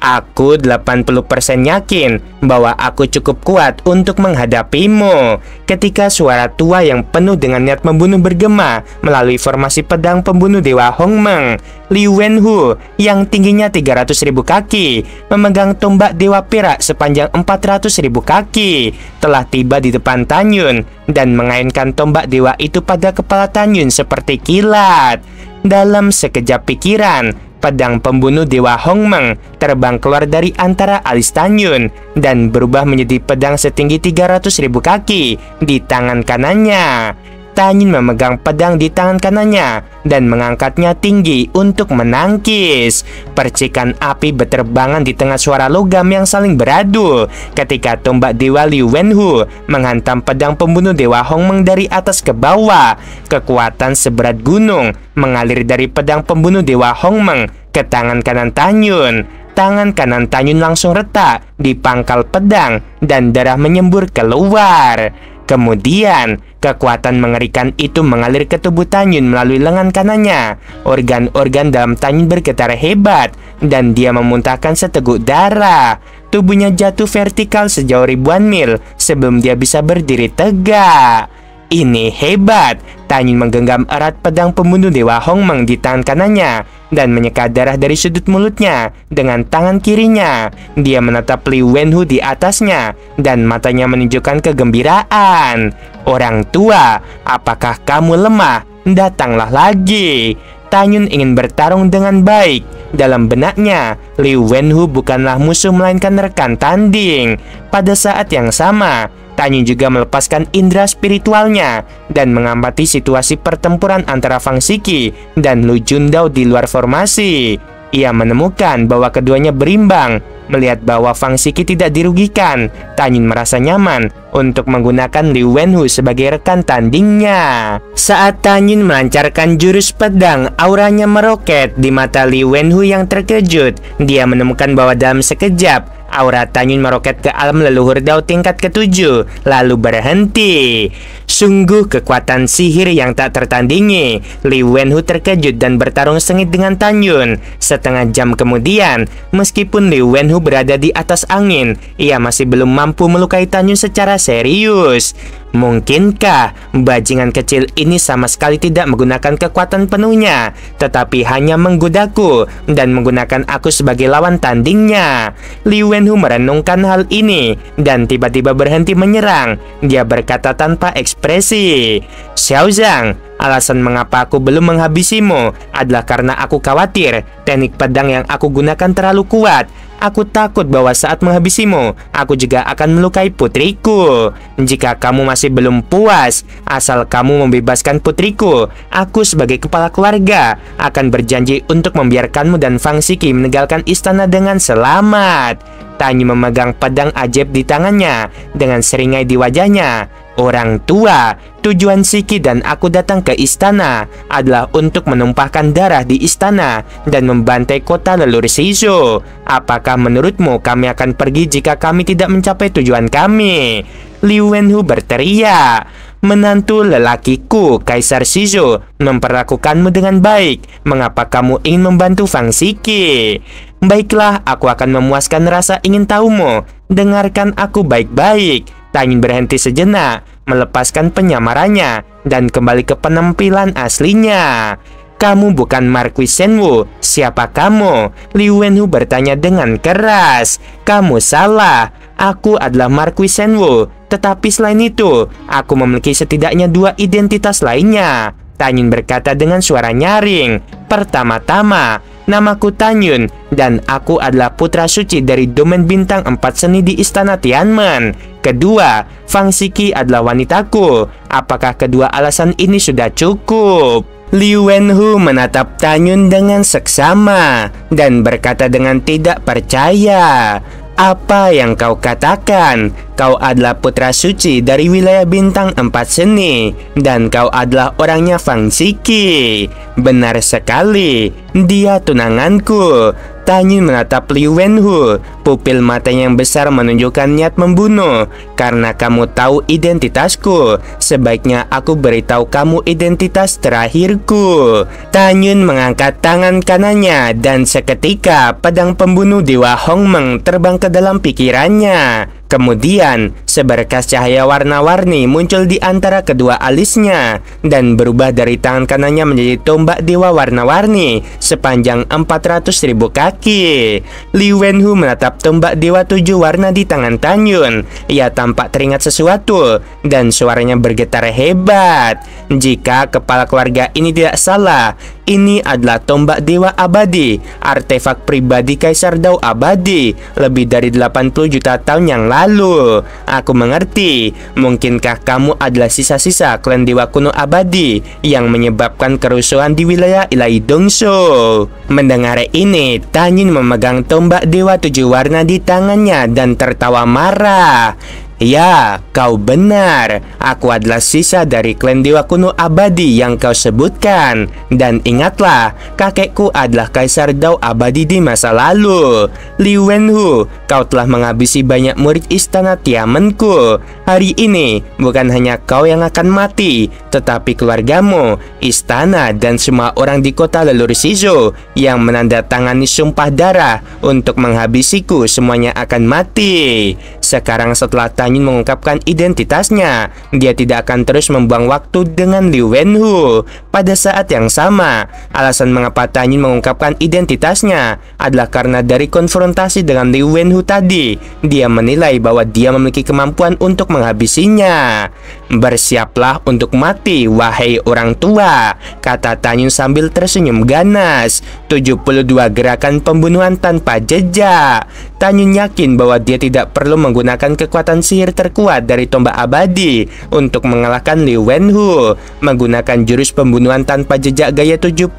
Aku 80% yakin bahwa aku cukup kuat untuk menghadapimu. Ketika suara tua yang penuh dengan niat membunuh bergema melalui formasi pedang pembunuh Dewa Hongmeng, Liu Wenhu yang tingginya 300.000 kaki, memegang tombak Dewa Perak sepanjang 400.000 kaki, telah tiba di depan Tanyun dan mengayunkan tombak dewa itu pada kepala Tanyun seperti kilat. Dalam sekejap pikiran, pedang pembunuh Dewa Hongmeng terbang keluar dari antara alis Tanyun dan berubah menjadi pedang setinggi 300.000 kaki di tangan kanannya. Tanyun memegang pedang di tangan kanannya dan mengangkatnya tinggi untuk menangkis. Percikan api berterbangan di tengah suara logam yang saling beradu ketika tombak Dewa Liu Wenhu menghantam pedang pembunuh Dewa Hongmeng dari atas ke bawah. Kekuatan seberat gunung mengalir dari pedang pembunuh Dewa Hongmeng ke tangan kanan Tanyun. Tangan kanan Tanyun langsung retak di pangkal pedang dan darah menyembur keluar. Kemudian, kekuatan mengerikan itu mengalir ke tubuh Tanyun melalui lengan kanannya. Organ-organ dalam Tanyun bergetar hebat dan dia memuntahkan seteguk darah. tubuhnya jatuh vertikal sejauh ribuan mil sebelum dia bisa berdiri tegak. Ini hebat. Tan Yun menggenggam erat pedang pembunuh Dewa Hongmeng di tangan kanannya dan menyeka darah dari sudut mulutnya dengan tangan kirinya. Dia menatap Li Wenhu di atasnya dan matanya menunjukkan kegembiraan. Orang tua, apakah kamu lemah? Datanglah lagi. Tan Yun ingin bertarung dengan baik. Dalam benaknya, Li Wenhu bukanlah musuh melainkan rekan tanding. Pada saat yang sama, Tan Yun juga melepaskan indera spiritualnya dan mengamati situasi pertempuran antara Fang Xiki dan Lu Jundao di luar formasi. Ia menemukan bahwa keduanya berimbang. Melihat bahwa Fang Xiki tidak dirugikan, Tan Yun merasa nyaman untuk menggunakan Li Wenhu sebagai rekan tandingnya. Saat Tan Yun melancarkan jurus pedang, auranya meroket di mata Li Wenhu yang terkejut. Dia menemukan bahwa dalam sekejap, aura Tan Yun meroket ke alam leluhur Dao tingkat ke-7, lalu berhenti. Sungguh kekuatan sihir yang tak tertandingi. Li Wenhu terkejut dan bertarung sengit dengan Tan Yun. Setengah jam kemudian, meskipun Li Wenhu berada di atas angin, ia masih belum mampu melukai Tan Yun secara serius. Mungkinkah bajingan kecil ini sama sekali tidak menggunakan kekuatan penuhnya, tetapi hanya menggodaku dan menggunakan aku sebagai lawan tandingnya? Li Wenhu merenungkan hal ini dan tiba-tiba berhenti menyerang. Dia berkata tanpa ekspresi, "Xiao Zhang, alasan mengapa aku belum menghabisimu adalah karena aku khawatir teknik pedang yang aku gunakan terlalu kuat. Aku takut bahwa saat menghabisimu, aku juga akan melukai putriku. Jika kamu masih belum puas, asal kamu membebaskan putriku, aku sebagai kepala keluarga akan berjanji untuk membiarkanmu dan Fang Xiki meninggalkan istana dengan selamat." Tan Yun memegang pedang ajaib di tangannya dengan seringai di wajahnya. "Orang tua, tujuan Xiki dan aku datang ke istana adalah untuk menumpahkan darah di istana dan membantai kota leluhur Shizhou. Apakah menurutmu kami akan pergi jika kami tidak mencapai tujuan kami?" Li Wenhu berteriak, "Menantu lelakiku, Kaisar Shizhou, memperlakukanmu dengan baik. Mengapa kamu ingin membantu Fang Xiki? Baiklah, aku akan memuaskan rasa ingin tahumu. Dengarkan aku baik-baik." Tan Yun berhenti sejenak, melepaskan penyamarannya, dan kembali ke penampilan aslinya. "Kamu bukan Marquis Shenwu. Siapa kamu?" Li Wenhu bertanya dengan keras. "Kamu salah. Aku adalah Marquis Shenwu. Tetapi selain itu, aku memiliki setidaknya 2 identitas lainnya." Tan Yun berkata dengan suara nyaring. "Pertama-tama, namaku Tan Yun dan aku adalah putra suci dari Domain Bintang 4 Seni di Istana Tianmen. Kedua, Fang Xiki adalah wanitaku. Apakah kedua alasan ini sudah cukup?" Li Wenhu menatap Tan Yun dengan seksama dan berkata dengan tidak percaya, "Apa yang kau katakan? Kau adalah putra suci dari wilayah Bintang 4 Seni dan kau adalah orangnya Fang Xiki." "Benar sekali, dia tunanganku." Tan Yun menatap Li Wenhu. Pupil matanya yang besar menunjukkan niat membunuh. "Karena kamu tahu identitasku, sebaiknya aku beritahu kamu identitas terakhirku." Tan Yun mengangkat tangan kanannya dan seketika pedang pembunuh Dewa Hongmeng terbang ke dalam pikirannya. Kemudian, seberkas cahaya warna-warni muncul di antara kedua alisnya dan berubah dari tangan kanannya menjadi tombak dewa warna-warni sepanjang 400.000 kaki. Li Wenhu menatap tombak dewa 7 warna di tangan Tan Yun. Ia tampak teringat sesuatu dan suaranya bergetar hebat. "Jika kepala keluarga ini tidak salah, ini adalah tombak dewa abadi, artefak pribadi Kaisar Dao abadi, lebih dari 80 juta tahun yang lalu. Aku mengerti. Mungkinkah kamu adalah sisa-sisa klan dewa kuno abadi yang menyebabkan kerusuhan di wilayah ilahi Dongzhou?" Mendengar ini, Tan Yun memegang tombak dewa 7 warna di tangannya dan tertawa marah. Ya, kau benar. Aku adalah sisa dari klan dewa kuno abadi yang kau sebutkan. Dan ingatlah, kakekku adalah Kaisar Dao abadi di masa lalu. Li Wenhu, kau telah menghabisi banyak murid istana Tiamenku. Hari ini, bukan hanya kau yang akan mati, tetapi keluargamu, istana, dan semua orang di kota Lelur Shizo yang menandatangani sumpah darah untuk menghabisiku semuanya akan mati. Sekarang setelah Tanyun mengungkapkan identitasnya, dia tidak akan terus membuang waktu dengan Li Wenhu. Pada saat yang sama, alasan mengapa Tanyun mengungkapkan identitasnya adalah karena dari konfrontasi dengan Li Wenhu tadi, dia menilai bahwa dia memiliki kemampuan untuk menghabisinya. Bersiaplah untuk mati, wahai orang tua, kata Tanyun sambil tersenyum ganas. 72 gerakan pembunuhan tanpa jejak. Tanyun yakin bahwa dia tidak perlu menggunakan kekuatan sihir terkuat dari tombak abadi untuk mengalahkan Li Wenhu. Menggunakan jurus pembunuhan tanpa jejak gaya 72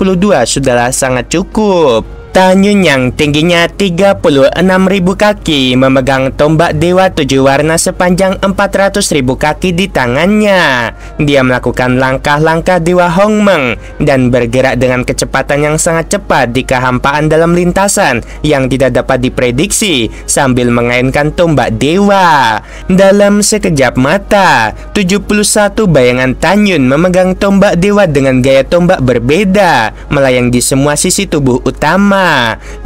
sudahlah sangat cukup. Tanyun yang tingginya 36.000 kaki memegang tombak dewa 7 warna sepanjang 400.000 kaki di tangannya. Dia melakukan langkah-langkah dewa Hongmeng dan bergerak dengan kecepatan yang sangat cepat di kehampaan dalam lintasan yang tidak dapat diprediksi sambil mengainkan tombak dewa. Dalam sekejap mata, 71 bayangan Tanyun memegang tombak dewa dengan gaya tombak berbeda melayang di semua sisi tubuh utama.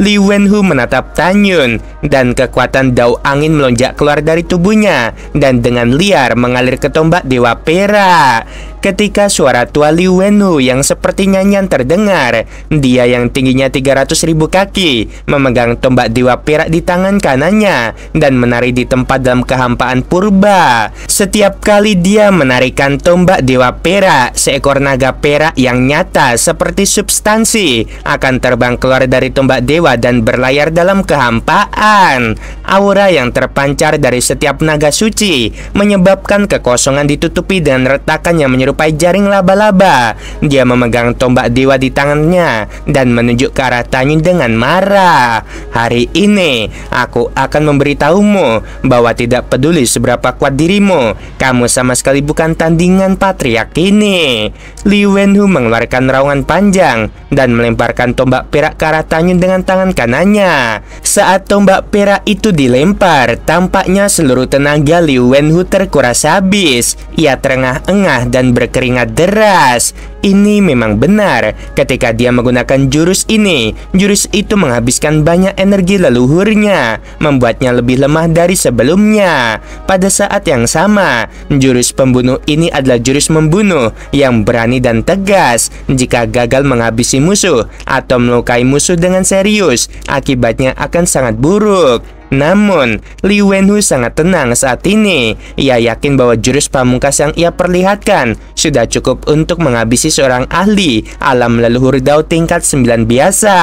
Li Wenhu menatap Tanyun dan kekuatan dao angin melonjak keluar dari tubuhnya dan dengan liar mengalir ke tombak dewa perak. Ketika suara tua Li Wenhu yang seperti nyanyian terdengar, dia yang tingginya 300.000 kaki memegang tombak dewa perak di tangan kanannya dan menari di tempat dalam kehampaan purba. Setiap kali dia menarikan tombak dewa perak, seekor naga perak yang nyata seperti substansi akan terbang keluar dari tombak dewa dan berlayar dalam kehampaan. Aura yang terpancar dari setiap naga suci menyebabkan kekosongan ditutupi dengan retakan yang menyerupai jaring laba-laba. Dia memegang tombak dewa di tangannya dan menunjuk ke arah Tanyun dengan marah. Hari ini aku akan memberitahumu bahwa tidak peduli seberapa kuat dirimu, kamu sama sekali bukan tandingan patriark ini. Li Wenhu mengeluarkan raungan panjang dan melemparkan tombak perak ke arah Tanyun dengan tangan kanannya. Saat tombak perak itu dilempar, tampaknya seluruh tenaga Li Wenhu terkuras habis. Ia terengah-engah dan berkeringat deras. Ini memang benar. Ketika dia menggunakan jurus ini, jurus itu menghabiskan banyak energi leluhurnya, membuatnya lebih lemah dari sebelumnya. Pada saat yang sama, jurus pembunuh ini adalah jurus membunuh yang berani dan tegas. Jika gagal menghabisi musuh atau melukai musuh dengan serius, akibatnya akan sangat buruk. Namun, Li Wenhu sangat tenang saat ini. Ia yakin bahwa jurus pamungkas yang ia perlihatkan sudah cukup untuk menghabisi seorang ahli alam leluhur Dao tingkat 9 biasa.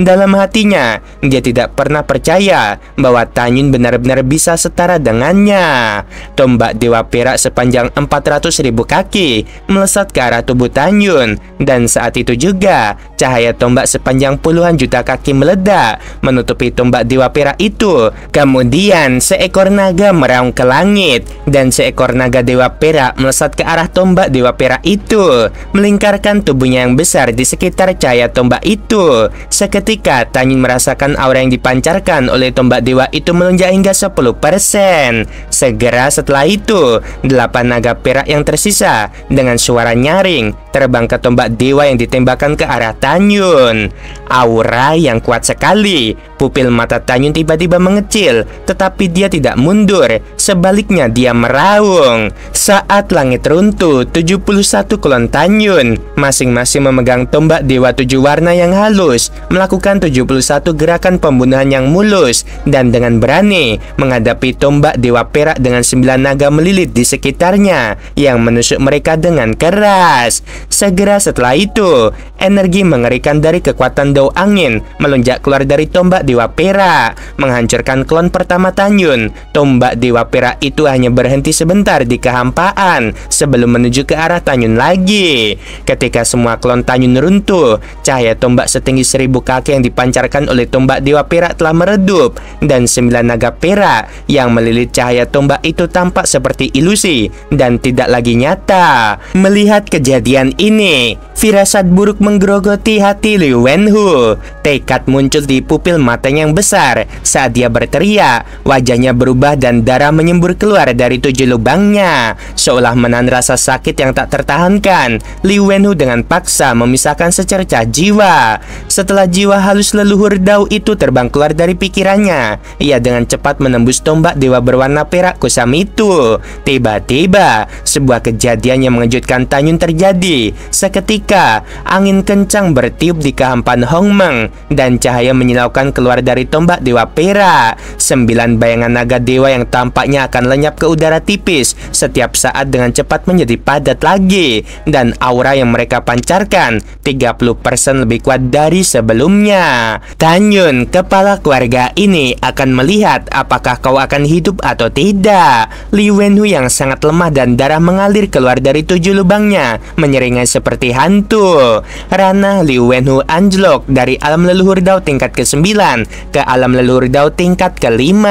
Dalam hatinya, dia tidak pernah percaya bahwa Tanyun benar-benar bisa setara dengannya. Tombak dewa perak sepanjang 400.000 kaki melesat ke arah tubuh Tanyun, dan saat itu juga cahaya tombak sepanjang puluhan juta kaki meledak menutupi tombak dewa perak itu. Kemudian seekor naga meraung ke langit dan seekor naga dewa perak melesat ke arah tombak dewa perak itu, melingkarkan tubuhnya yang besar di sekitar cahaya tombak itu. Seketika Tanyun merasakan aura yang dipancarkan oleh tombak dewa itu melonjak hingga 10%. Segera setelah itu, 8 naga perak yang tersisa dengan suara nyaring terbang ke tombak dewa yang ditembakkan ke arah Tanyun. Aura yang kuat sekali. Pupil mata Tanyun tiba-tiba mengecil, tetapi dia tidak mundur. Sebaliknya dia meraung. Saat langit runtuh, 71 klon Tanyun masing-masing memegang tombak dewa 7 warna yang halus, melakukan 71 gerakan pembunuhan yang mulus dan dengan berani menghadapi tombak dewa perak dengan 9 naga melilit di sekitarnya yang menusuk mereka dengan keras. Segera setelah itu, energi mengerikan dari kekuatan dao angin melonjak keluar dari tombak Dewa Perak, menghancurkan klon pertama Tanyun. Tombak Dewa Perak itu hanya berhenti sebentar di kehampaan sebelum menuju ke arah Tanyun lagi. Ketika semua klon Tanyun runtuh, cahaya tombak setinggi 1000 kaki yang dipancarkan oleh tombak Dewa Perak telah meredup, dan 9 naga perak yang melilit cahaya tombak itu tampak seperti ilusi dan tidak lagi nyata. Melihat kejadian ini, firasat buruk menggerogoti hati Liu Wenhu. Tekad muncul di pupil matanya yang besar. Saat dia berteriak, wajahnya berubah dan darah menyembur keluar dari 7 lubangnya. Seolah menahan rasa sakit yang tak tertahankan, Liu Wenhu dengan paksa memisahkan secercah jiwa. Setelah jiwa halus leluhur dao itu terbang keluar dari pikirannya, ia dengan cepat menembus tombak dewa berwarna perak kusam itu. Tiba-tiba, sebuah kejadian yang mengejutkan Tanyun terjadi. Seketika, angin kencang bertiup di kehampaan Hongmeng dan cahaya menyilaukan keluar dari tombak dewa perak. 9 bayangan naga dewa yang tampaknya akan lenyap ke udara tipis setiap saat dengan cepat menjadi padat lagi, dan aura yang mereka pancarkan 30% lebih kuat dari sebelumnya. Tanyun, kepala keluarga ini, akan melihat apakah kau akan hidup atau tidak. Liu Wenhu yang sangat lemah dan darah mengalir keluar dari 7 lubangnya menyeringai seperti hantu. Ranah Liu Wenhu anjlok dari alam leluhur dao tingkat ke-9 ke alam leluhur dao tingkat ke-5.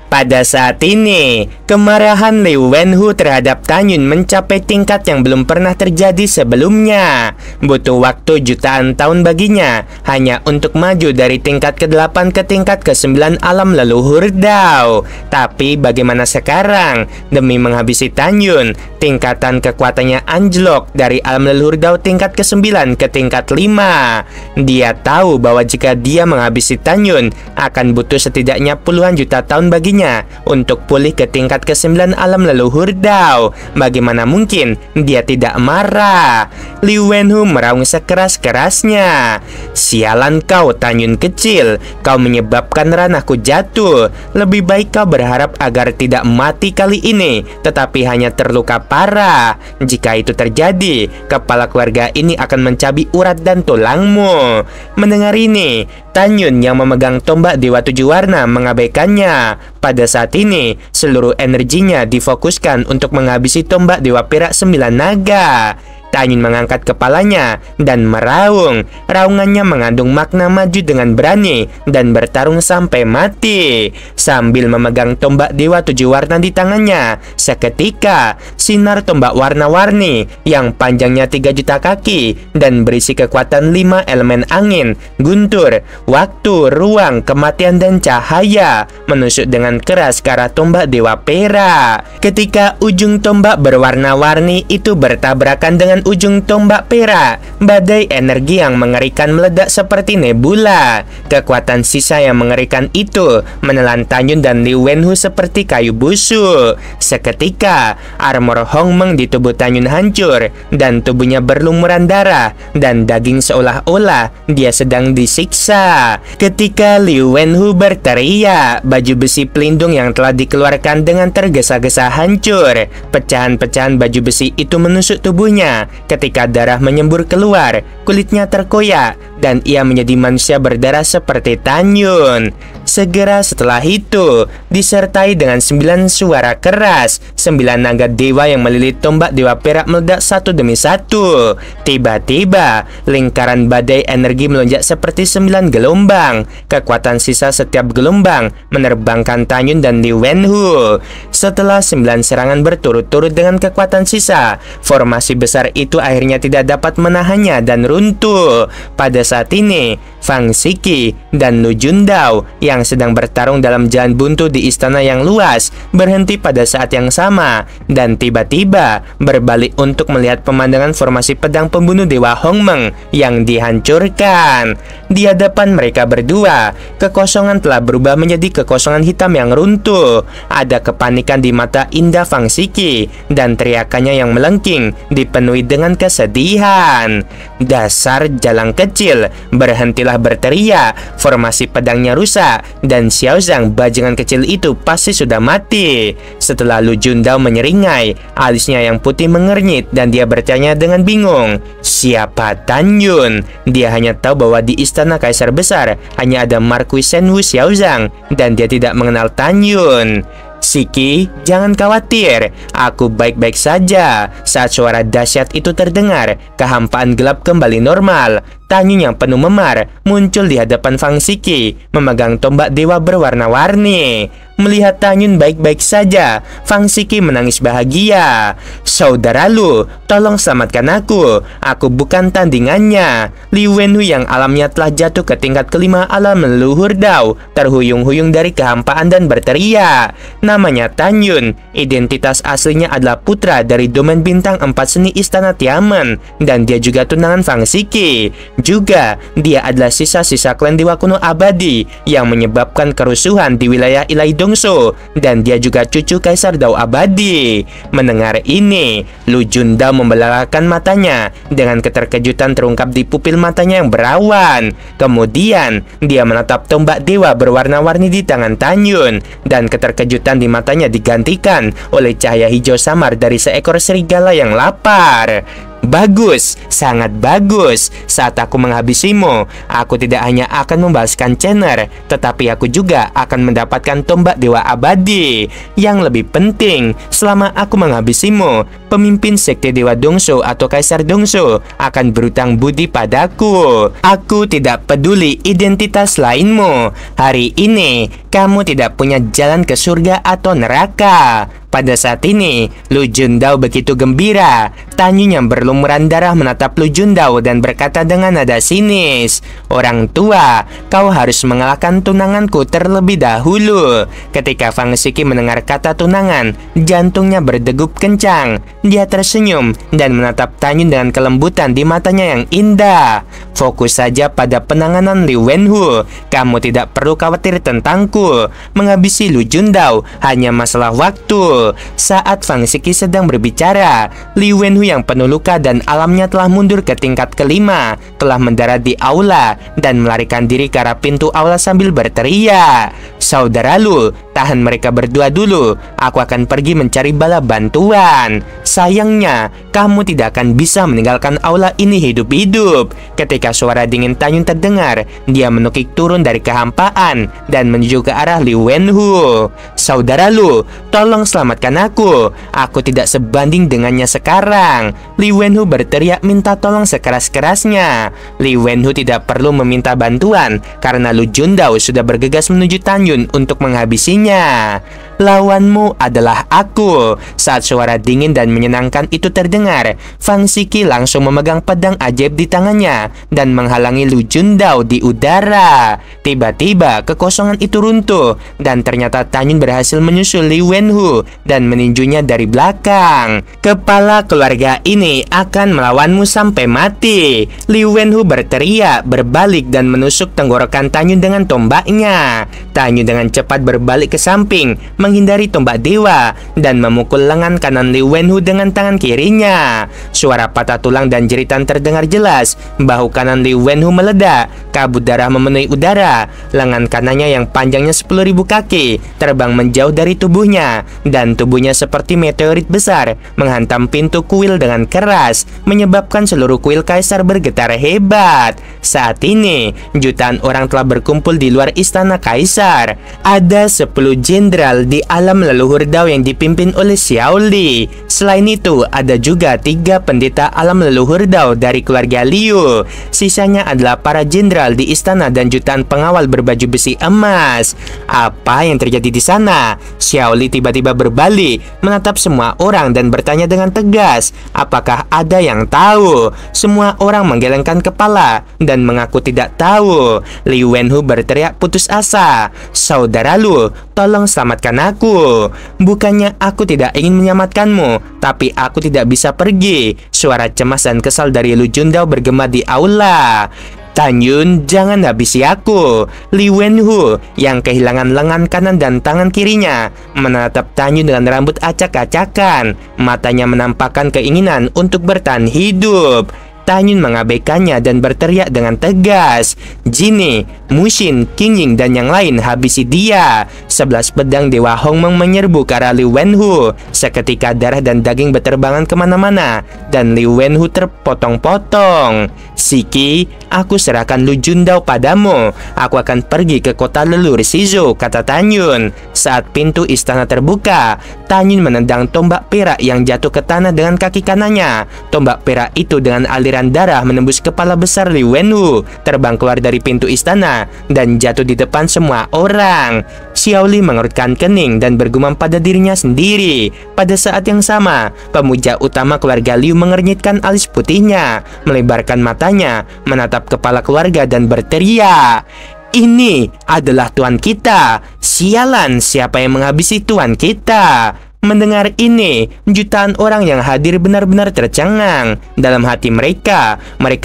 Pada saat ini, kemarahan Liu Wenhu terhadap Tanyun mencapai tingkat yang belum pernah terjadi sebelumnya. Butuh waktu jutaan tahun baginya hanya untuk maju dari tingkat ke-8 ke tingkat ke-9 alam leluhur dao. Tapi bagaimana sekarang? Demi menghabisi Tanyun, tingkatan kekuatannya anjlok dari alam leluhur dao tingkat ke-9 ke tingkat 5. Dia tahu bahwa jika dia menghabisi Tanyun, akan butuh setidaknya puluhan juta tahun baginya untuk pulih ke tingkat ke-9 alam leluhur dao. Bagaimana mungkin dia tidak marah? Liu Wenhu meraung sekeras-kerasnya. Sialan kau, Tanyun kecil, kau menyebabkan ranahku jatuh. Lebih baik kau berharap agar tidak mati kali ini, tetapi hanya terluka parah. Jika itu terjadi, kepala keluarga ini akan mencabik urat dan tulangmu. Mendengar ini, Tanyun yang memegang tombak dewa 7 warna mengabaikannya. Pada saat ini, seluruh energinya difokuskan untuk menghabisi tombak dewa perak 9 naga. Tanyun mengangkat kepalanya dan meraung. Raungannya mengandung makna maju dengan berani dan bertarung sampai mati. Sambil memegang tombak dewa 7 warna di tangannya, seketika sinar tombak warna-warni yang panjangnya 3 juta kaki dan berisi kekuatan 5 elemen angin, guntur, waktu, ruang, kematian, dan cahaya menusuk dengan keras ke arah tombak dewa perak. Ketika ujung tombak berwarna-warni itu bertabrakan dengan ujung tombak perak, badai energi yang mengerikan meledak seperti nebula. Kekuatan sisa yang mengerikan itu menelan Tanyun dan Liu Wenhu seperti kayu busuk. Seketika, armor Hongmeng di tubuh Tanyun hancur dan tubuhnya berlumuran darah dan daging seolah-olah dia sedang disiksa. Ketika Liu Wenhu berteriak, baju besi pelindung yang telah dikeluarkan dengan tergesa-gesa hancur. Pecahan-pecahan baju besi itu menusuk tubuhnya. Ketika darah menyembur keluar, kulitnya terkoyak dan ia menjadi manusia berdarah seperti Tanyun. Segera setelah itu, disertai dengan 9 suara keras, 9 naga dewa yang melilit tombak dewa perak meledak satu demi satu. Tiba-tiba, lingkaran badai energi melonjak seperti 9 gelombang. Kekuatan sisa setiap gelombang menerbangkan Tanyun dan Liu Wenhu. Setelah 9 serangan berturut-turut dengan kekuatan sisa, formasi besar itu akhirnya tidak dapat menahannya dan runtuh. Pada saat ini, Fang Xiki dan Lu Jundao yang sedang bertarung dalam jalan buntu di istana yang luas berhenti pada saat yang sama dan tiba-tiba berbalik untuk melihat pemandangan formasi pedang pembunuh dewa Hongmeng yang dihancurkan. Di hadapan mereka berdua, kekosongan telah berubah menjadi kekosongan hitam yang runtuh. Ada kepanikan di mata indah Fang Xiki dan teriakannya yang melengking dipenuhi dengan kesedihan. Dasar jalang kecil, berhentilah berteriak. Formasi pedangnya rusak dan Xiao Zhang, bajingan kecil itu pasti sudah mati. Setelah Lu Jundao menyeringai, alisnya yang putih mengernyit dan dia bertanya dengan bingung, siapa Tan Yun? Dia hanya tahu bahwa di istana Kaisar Besar hanya ada Marquis Shen Wu Xiao Zhang dan dia tidak mengenal Tan Yun. Siki, jangan khawatir, aku baik-baik saja. Saat suara dahsyat itu terdengar, kehampaan gelap kembali normal. Tan Yun yang penuh memar muncul di hadapan Fang Siki, memegang tombak dewa berwarna-warni. Melihat Tan Yun baik-baik saja, Fang Siki menangis bahagia. Saudara Lu, tolong selamatkan aku bukan tandingannya. Li Wenhu yang alamnya telah jatuh ke tingkat kelima alam leluhur Dao, terhuyung-huyung dari kehampaan dan berteriak. Namanya Tan Yun, identitas aslinya adalah putra dari domain bintang 4 seni istana Tiamen, dan dia juga tunangan Fang Siki. Juga, dia adalah sisa-sisa klan dewa kuno abadi yang menyebabkan kerusuhan di wilayah Ilai Dongso, dan dia juga cucu Kaisar Dao abadi. Mendengar ini, Lu Jundao membelalakan matanya. Dengan keterkejutan terungkap di pupil matanya yang berawan. Kemudian, dia menatap tombak dewa berwarna-warni di tangan Tan Yun, dan keterkejutan di matanya digantikan oleh cahaya hijau samar dari seekor serigala yang lapar. Bagus, sangat bagus. Saat aku menghabisimu, aku tidak hanya akan membalaskan Chener, tetapi aku juga akan mendapatkan tombak dewa abadi. Yang lebih penting, selama aku menghabisimu, pemimpin sekte dewa Dongso atau Kaisar Dongso akan berutang budi padaku. Aku tidak peduli identitas lainmu. Hari ini, kamu tidak punya jalan ke surga atau neraka. Pada saat ini, Lu Jundao begitu gembira. Tan Yun yang berlumuran darah menatap Lu Jundao dan berkata dengan nada sinis, orang tua, kau harus mengalahkan tunanganku terlebih dahulu. Ketika Fang Siki mendengar kata tunangan, jantungnya berdegup kencang. Dia tersenyum dan menatap Tan Yun dengan kelembutan di matanya yang indah. Fokus saja pada penanganan Li Wenhu. Kamu tidak perlu khawatir tentangku. Menghabisi Lu Jundao hanya masalah waktu. Saat Fang Siki sedang berbicara, Li Wenhu yang penuh luka dan alamnya telah mundur ke tingkat kelima, telah mendarat di aula dan melarikan diri ke arah pintu aula sambil berteriak, saudara Lu, tahan mereka berdua dulu. Aku akan pergi mencari bala bantuan. Sayangnya, kamu tidak akan bisa meninggalkan aula ini hidup-hidup. Ketika suara dingin Tan Yun terdengar, dia menukik turun dari kehampaan dan menuju ke arah Li Wenhu. Saudara Lu, tolong selamatkan aku. Aku tidak sebanding dengannya sekarang. Li Wenhu berteriak minta tolong sekeras-kerasnya. Li Wenhu tidak perlu meminta bantuan karena Lu Jundao sudah bergegas menuju Tan Yun untuk menghabisinya. Lawanmu adalah aku. Saat suara dingin dan menyenangkan itu terdengar, Fang Siki langsung memegang pedang ajaib di tangannya dan menghalangi Lu Jundao di udara. Tiba-tiba kekosongan itu runtuh dan ternyata Tan Yun berhasil menyusul Li Wenhu dan meninjunya dari belakang. Kepala keluarga ini akan melawanmu sampai mati. Li Wenhu berteriak, berbalik dan menusuk tenggorokan Tan Yun dengan tombaknya. Tan Yun dengan cepat berbalik ke samping, menghindari tombak dewa dan memukul lengan kanan Li Wenhu dengan tangan kirinya. Suara patah tulang dan jeritan terdengar jelas. Bahu kanan Li Wenhu meledak, kabut darah memenuhi udara. Lengan kanannya yang panjangnya 10.000 kaki terbang menjauh dari tubuhnya, dan tubuhnya seperti meteorit besar menghantam pintu kuil dengan keras, menyebabkan seluruh kuil kaisar bergetar hebat. Saat ini, jutaan orang telah berkumpul di luar istana kaisar. Ada 10 jenderal di alam leluhur Dao yang dipimpin oleh Xiao Li. Selain itu, ada juga 3 pendeta alam leluhur Dao dari keluarga Liu. Sisanya adalah para jenderal di istana dan jutaan pengawal berbaju besi emas. Apa yang terjadi di sana? Xiao Li tiba-tiba berbalik, menatap semua orang dan bertanya dengan tegas, apakah ada yang tahu? Semua orang menggelengkan kepala dan mengaku tidak tahu. Li Wenhu berteriak putus asa, saudara Lu, tolong selamatkan aku. Bukannya aku tidak ingin menyelamatkanmu, tapi aku tidak bisa pergi. Suara cemas dan kesal dari Lu Jundao bergema di aula. Tan Yun, jangan habisi aku. Li Wenhu yang kehilangan lengan kanan dan tangan kirinya menatap Tan Yun dengan rambut acak-acakan. Matanya menampakkan keinginan untuk bertahan hidup. Tanyun mengabaikannya dan berteriak dengan tegas. Jinny, Mushin, King Ying, dan yang lain habisi dia. 11 pedang Dewa Hongmeng menyerbu ke arah Liu Wenhu. Seketika darah dan daging berterbangan kemana-mana, dan Liu Wenhu terpotong-potong. Siki, aku serahkan Lu Jundao padamu. Aku akan pergi ke kota leluhur Shizhou, kata Tanyun. Saat pintu istana terbuka, Tanyun menendang tombak perak yang jatuh ke tanah dengan kaki kanannya. Tombak perak itu dengan aliran darah menembus kepala besar Liu Wenhu, terbang keluar dari pintu istana dan jatuh di depan semua orang. Xiao Li mengerutkan kening dan bergumam pada dirinya sendiri. Pada saat yang sama, pemuja utama keluarga Liu mengernyitkan alis putihnya, melebarkan matanya, menatap kepala keluarga dan berteriak, "Ini adalah tuan kita. Sialan, siapa yang menghabisi tuan kita?" Mendengar ini, jutaan orang yang hadir benar-benar tercengang. Dalam hati mereka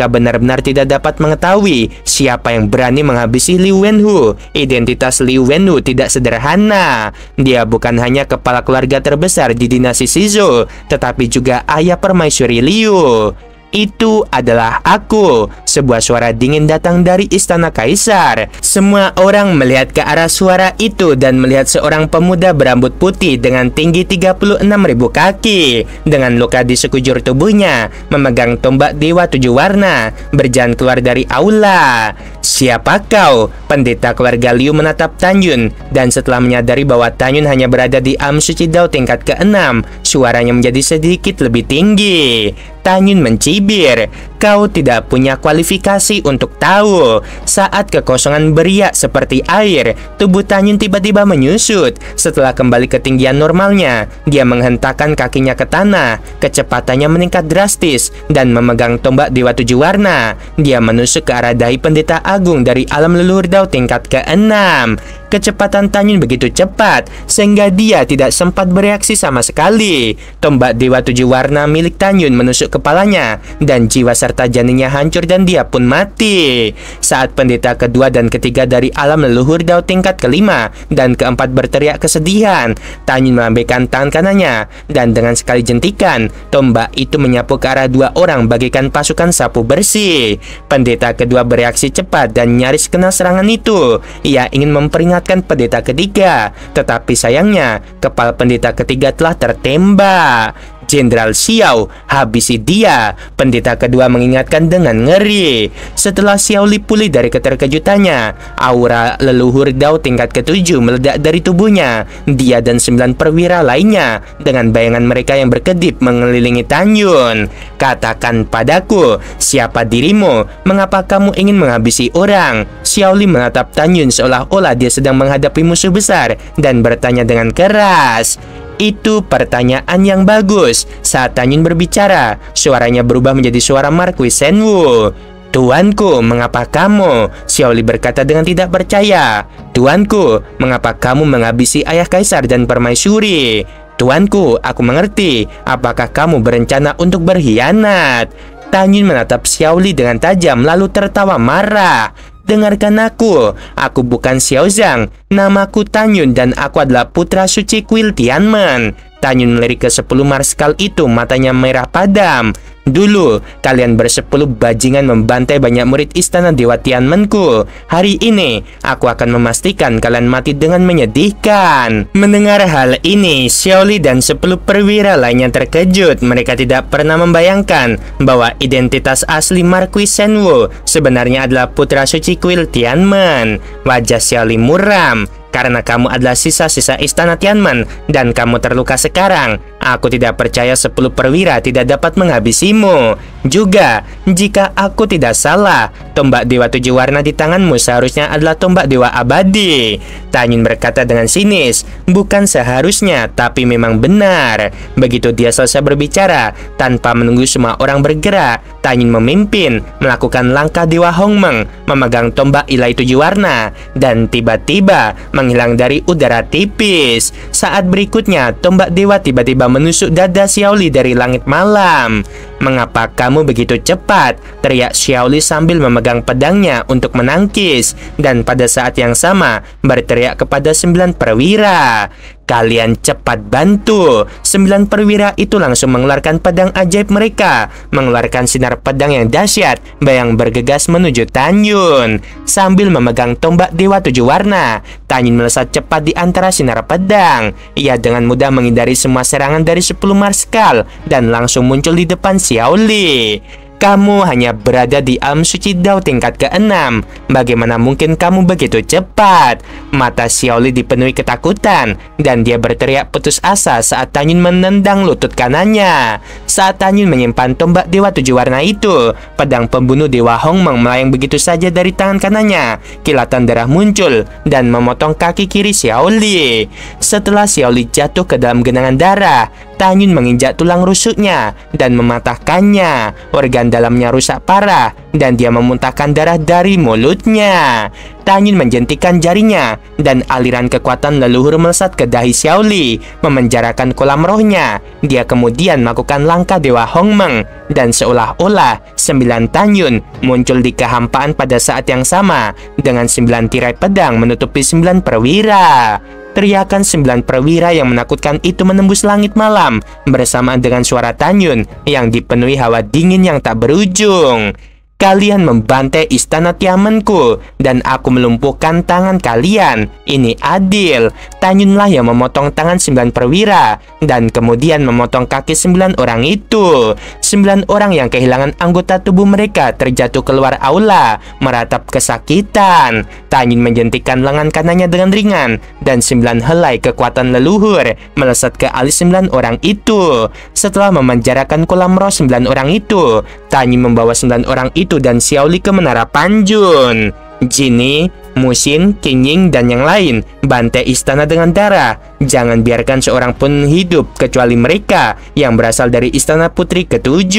benar-benar tidak dapat mengetahui siapa yang berani menghabisi Liu Wenhu. Identitas Liu Wenhu tidak sederhana. Dia bukan hanya kepala keluarga terbesar di dinasti Shizhou, tetapi juga ayah permaisuri Liu. Itu adalah aku. Sebuah suara dingin datang dari istana kaisar. Semua orang melihat ke arah suara itu dan melihat seorang pemuda berambut putih dengan tinggi 36.000 kaki, dengan luka di sekujur tubuhnya, memegang tombak dewa 7 warna, berjalan keluar dari aula. "Siapa kau?" Pendeta keluarga Liu menatap Tanyun, dan setelah menyadari bahwa Tanyun hanya berada di Am Suci Dao tingkat ke-6, suaranya menjadi sedikit lebih tinggi. Tanyun mencibir, "Kau tidak punya kualifikasi untuk tahu." Saat kekosongan beriak seperti air, tubuh Tanyun tiba-tiba menyusut. Setelah kembali ke ketinggian normalnya, dia menghentakkan kakinya ke tanah. Kecepatannya meningkat drastis dan memegang tombak dewa 7 warna. Dia menusuk ke arah dahi pendeta agung dari alam leluhur Dao tingkat ke-6. Kecepatan Tanyun begitu cepat sehingga dia tidak sempat bereaksi sama sekali. Tombak dewa 7 warna milik Tanyun menusuk kepalanya dan jiwa serta janinnya hancur dan dia pun mati. Saat pendeta kedua dan ketiga dari alam leluhur Dao tingkat ke-5 dan ke-4 berteriak kesedihan, Tanyun melambaikan tangan kanannya dan dengan sekali jentikan, tombak itu menyapu ke arah 2 orang bagaikan pasukan sapu bersih. Pendeta kedua bereaksi cepat dan nyaris kena serangan itu. Ia ingin memperingatkan pendeta ketiga, tetapi sayangnya kepala pendeta ketiga telah tertembak. "Jenderal Xiao, habisi dia," pendeta kedua mengingatkan dengan ngeri. Setelah Xiao Li pulih dari keterkejutannya, aura leluhur Dao tingkat ke-7 meledak dari tubuhnya. Dia dan 9 perwira lainnya dengan bayangan mereka yang berkedip mengelilingi Tanyun. "Katakan padaku, siapa dirimu? Mengapa kamu ingin menghabisi orang?" Xiao Li menatap Tanyun seolah-olah dia sedang menghadapi musuh besar dan bertanya dengan keras. Itu pertanyaan yang bagus. Saat Tanyun berbicara, suaranya berubah menjadi suara Marquis Shenwu. "Tuanku, mengapa kamu?" Xiao Li berkata dengan tidak percaya. "Tuanku, mengapa kamu menghabisi ayah kaisar dan permaisuri?" "Tuanku, aku mengerti. Apakah kamu berencana untuk berkhianat?" Tanyun menatap Xiao Li dengan tajam lalu tertawa marah. "Dengarkan aku bukan Xiao Zhang. Namaku Tanyun dan aku adalah putra suci kuil Tianmen." Tanyun melirik ke 10 marskal itu, matanya merah padam. "Dulu, kalian bersepuluh bajingan membantai banyak murid istana Dewa Tianmenku. Hari ini, aku akan memastikan kalian mati dengan menyedihkan." Mendengar hal ini, Xiao Li dan 10 perwira lainnya terkejut. Mereka tidak pernah membayangkan bahwa identitas asli Marquis Shenwu sebenarnya adalah putra suci kuil Tianmen. Wajah Xiao Li muram. "Karena kamu adalah sisa-sisa istana Tianmen dan kamu terluka sekarang, aku tidak percaya 10 perwira tidak dapat menghabisimu. Juga, jika aku tidak salah, tombak dewa 7 warna di tanganmu seharusnya adalah tombak dewa abadi." Tanyun berkata dengan sinis, "Bukan seharusnya, tapi memang benar." Begitu dia selesai berbicara, tanpa menunggu semua orang bergerak, Tanyun memimpin, melakukan langkah dewa Hongmeng, memegang tombak ilahi 7 warna, dan tiba-tiba menghilang dari udara tipis. Saat berikutnya, tombak dewa tiba-tiba menusuk dada Xiao Li dari langit malam. "Mengapa kamu begitu cepat?" teriak Xiao Li sambil memegang pedangnya untuk menangkis, dan pada saat yang sama berteriak kepada 9 perwira. Kalian cepat bantu. 9 perwira itu langsung mengeluarkan pedang ajaib mereka, mengeluarkan sinar pedang yang dahsyat yang bergegas menuju Tan Yun. Sambil memegang tombak Dewa 7 Warna, Tan Yun melesat cepat di antara sinar pedang. Ia dengan mudah menghindari semua serangan dari 10 marskal dan langsung muncul di depan Xiao Li. Kamu hanya berada di alam suci Dao tingkat ke-6. Bagaimana mungkin kamu begitu cepat? Mata Xiao Li dipenuhi ketakutan dan dia berteriak putus asa saat Tan Yun menendang lutut kanannya. Saat Tan Yun menyimpan tombak Dewa 7 Warna itu, pedang pembunuh Dewa Hongmeng melayang begitu saja dari tangan kanannya. Kilatan darah muncul dan memotong kaki kiri Xiao Li. Setelah Xiao Li jatuh ke dalam genangan darah, Tan Yun menginjak tulang rusuknya dan mematahkannya. Organ dalamnya rusak parah dan dia memuntahkan darah dari mulutnya. Tan Yun menjentikan jarinya dan aliran kekuatan leluhur melesat ke dahi Xiao Li, memenjarakan kolam rohnya. Dia kemudian melakukan langkah Dewa Hongmeng dan seolah-olah 9 Tan Yun muncul di kehampaan pada saat yang sama dengan 9 tirai pedang menutupi 9 perwira. Teriakan 9 perwira yang menakutkan itu menembus langit malam bersamaan dengan suara Tan Yun yang dipenuhi hawa dingin yang tak berujung. Kalian membantai istana Tiamenku dan aku melumpuhkan tangan kalian. Ini adil. Tan Yunlah yang memotong tangan 9 perwira dan kemudian memotong kaki 9 orang itu. 9 orang yang kehilangan anggota tubuh mereka terjatuh keluar aula, meratap kesakitan. Tan Yun menjentikan lengan kanannya dengan ringan dan 9 helai kekuatan leluhur melesat ke alis 9 orang itu. Setelah memenjarakan kolam roh 9 orang itu, Tan Yun membawa 9 orang itu dan Xiao Li ke Menara Panjun. Jinny, Musin, King Ying, dan yang lain bantai istana dengan darah. Jangan biarkan seorang pun hidup kecuali mereka yang berasal dari istana putri ke-7.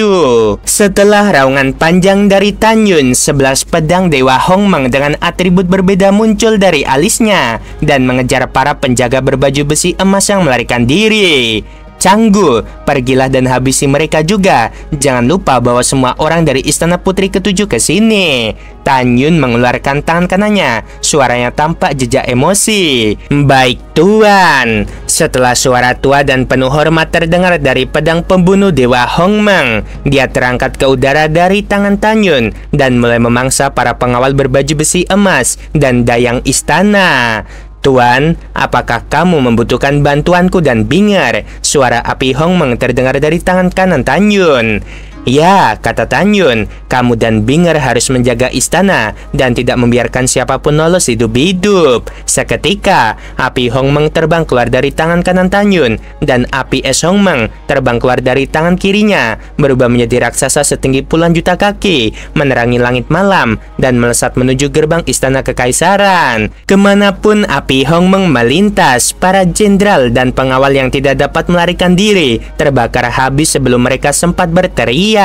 Setelah raungan panjang dari Tan Yun, 11 pedang Dewa Hongmeng dengan atribut berbeda muncul dari alisnya dan mengejar para penjaga berbaju besi emas yang melarikan diri. Canggu, pergilah dan habisi mereka juga. Jangan lupa bawa semua orang dari istana putri ke-7 ke sini. Tan Yun mengeluarkan tangan kanannya. Suaranya tampak jejak emosi. Baik tuan. Setelah suara tua dan penuh hormat terdengar dari pedang pembunuh Dewa Hongmeng, dia terangkat ke udara dari tangan Tan Yun dan mulai memangsa para pengawal berbaju besi emas dan dayang istana. Tuan, apakah kamu membutuhkan bantuanku dan Binger? Suara api Hongmeng terdengar dari tangan kanan Tan Yun. Ya, kata Tan Yun, kamu dan Binger harus menjaga istana dan tidak membiarkan siapapun lolos hidup-hidup. Seketika, api Hongmeng terbang keluar dari tangan kanan Tan Yun dan api es Hongmeng terbang keluar dari tangan kirinya, berubah menjadi raksasa setinggi puluhan juta kaki, menerangi langit malam dan melesat menuju gerbang istana kekaisaran. Kemanapun api Hongmeng melintas, para jenderal dan pengawal yang tidak dapat melarikan diri terbakar habis sebelum mereka sempat berteriak.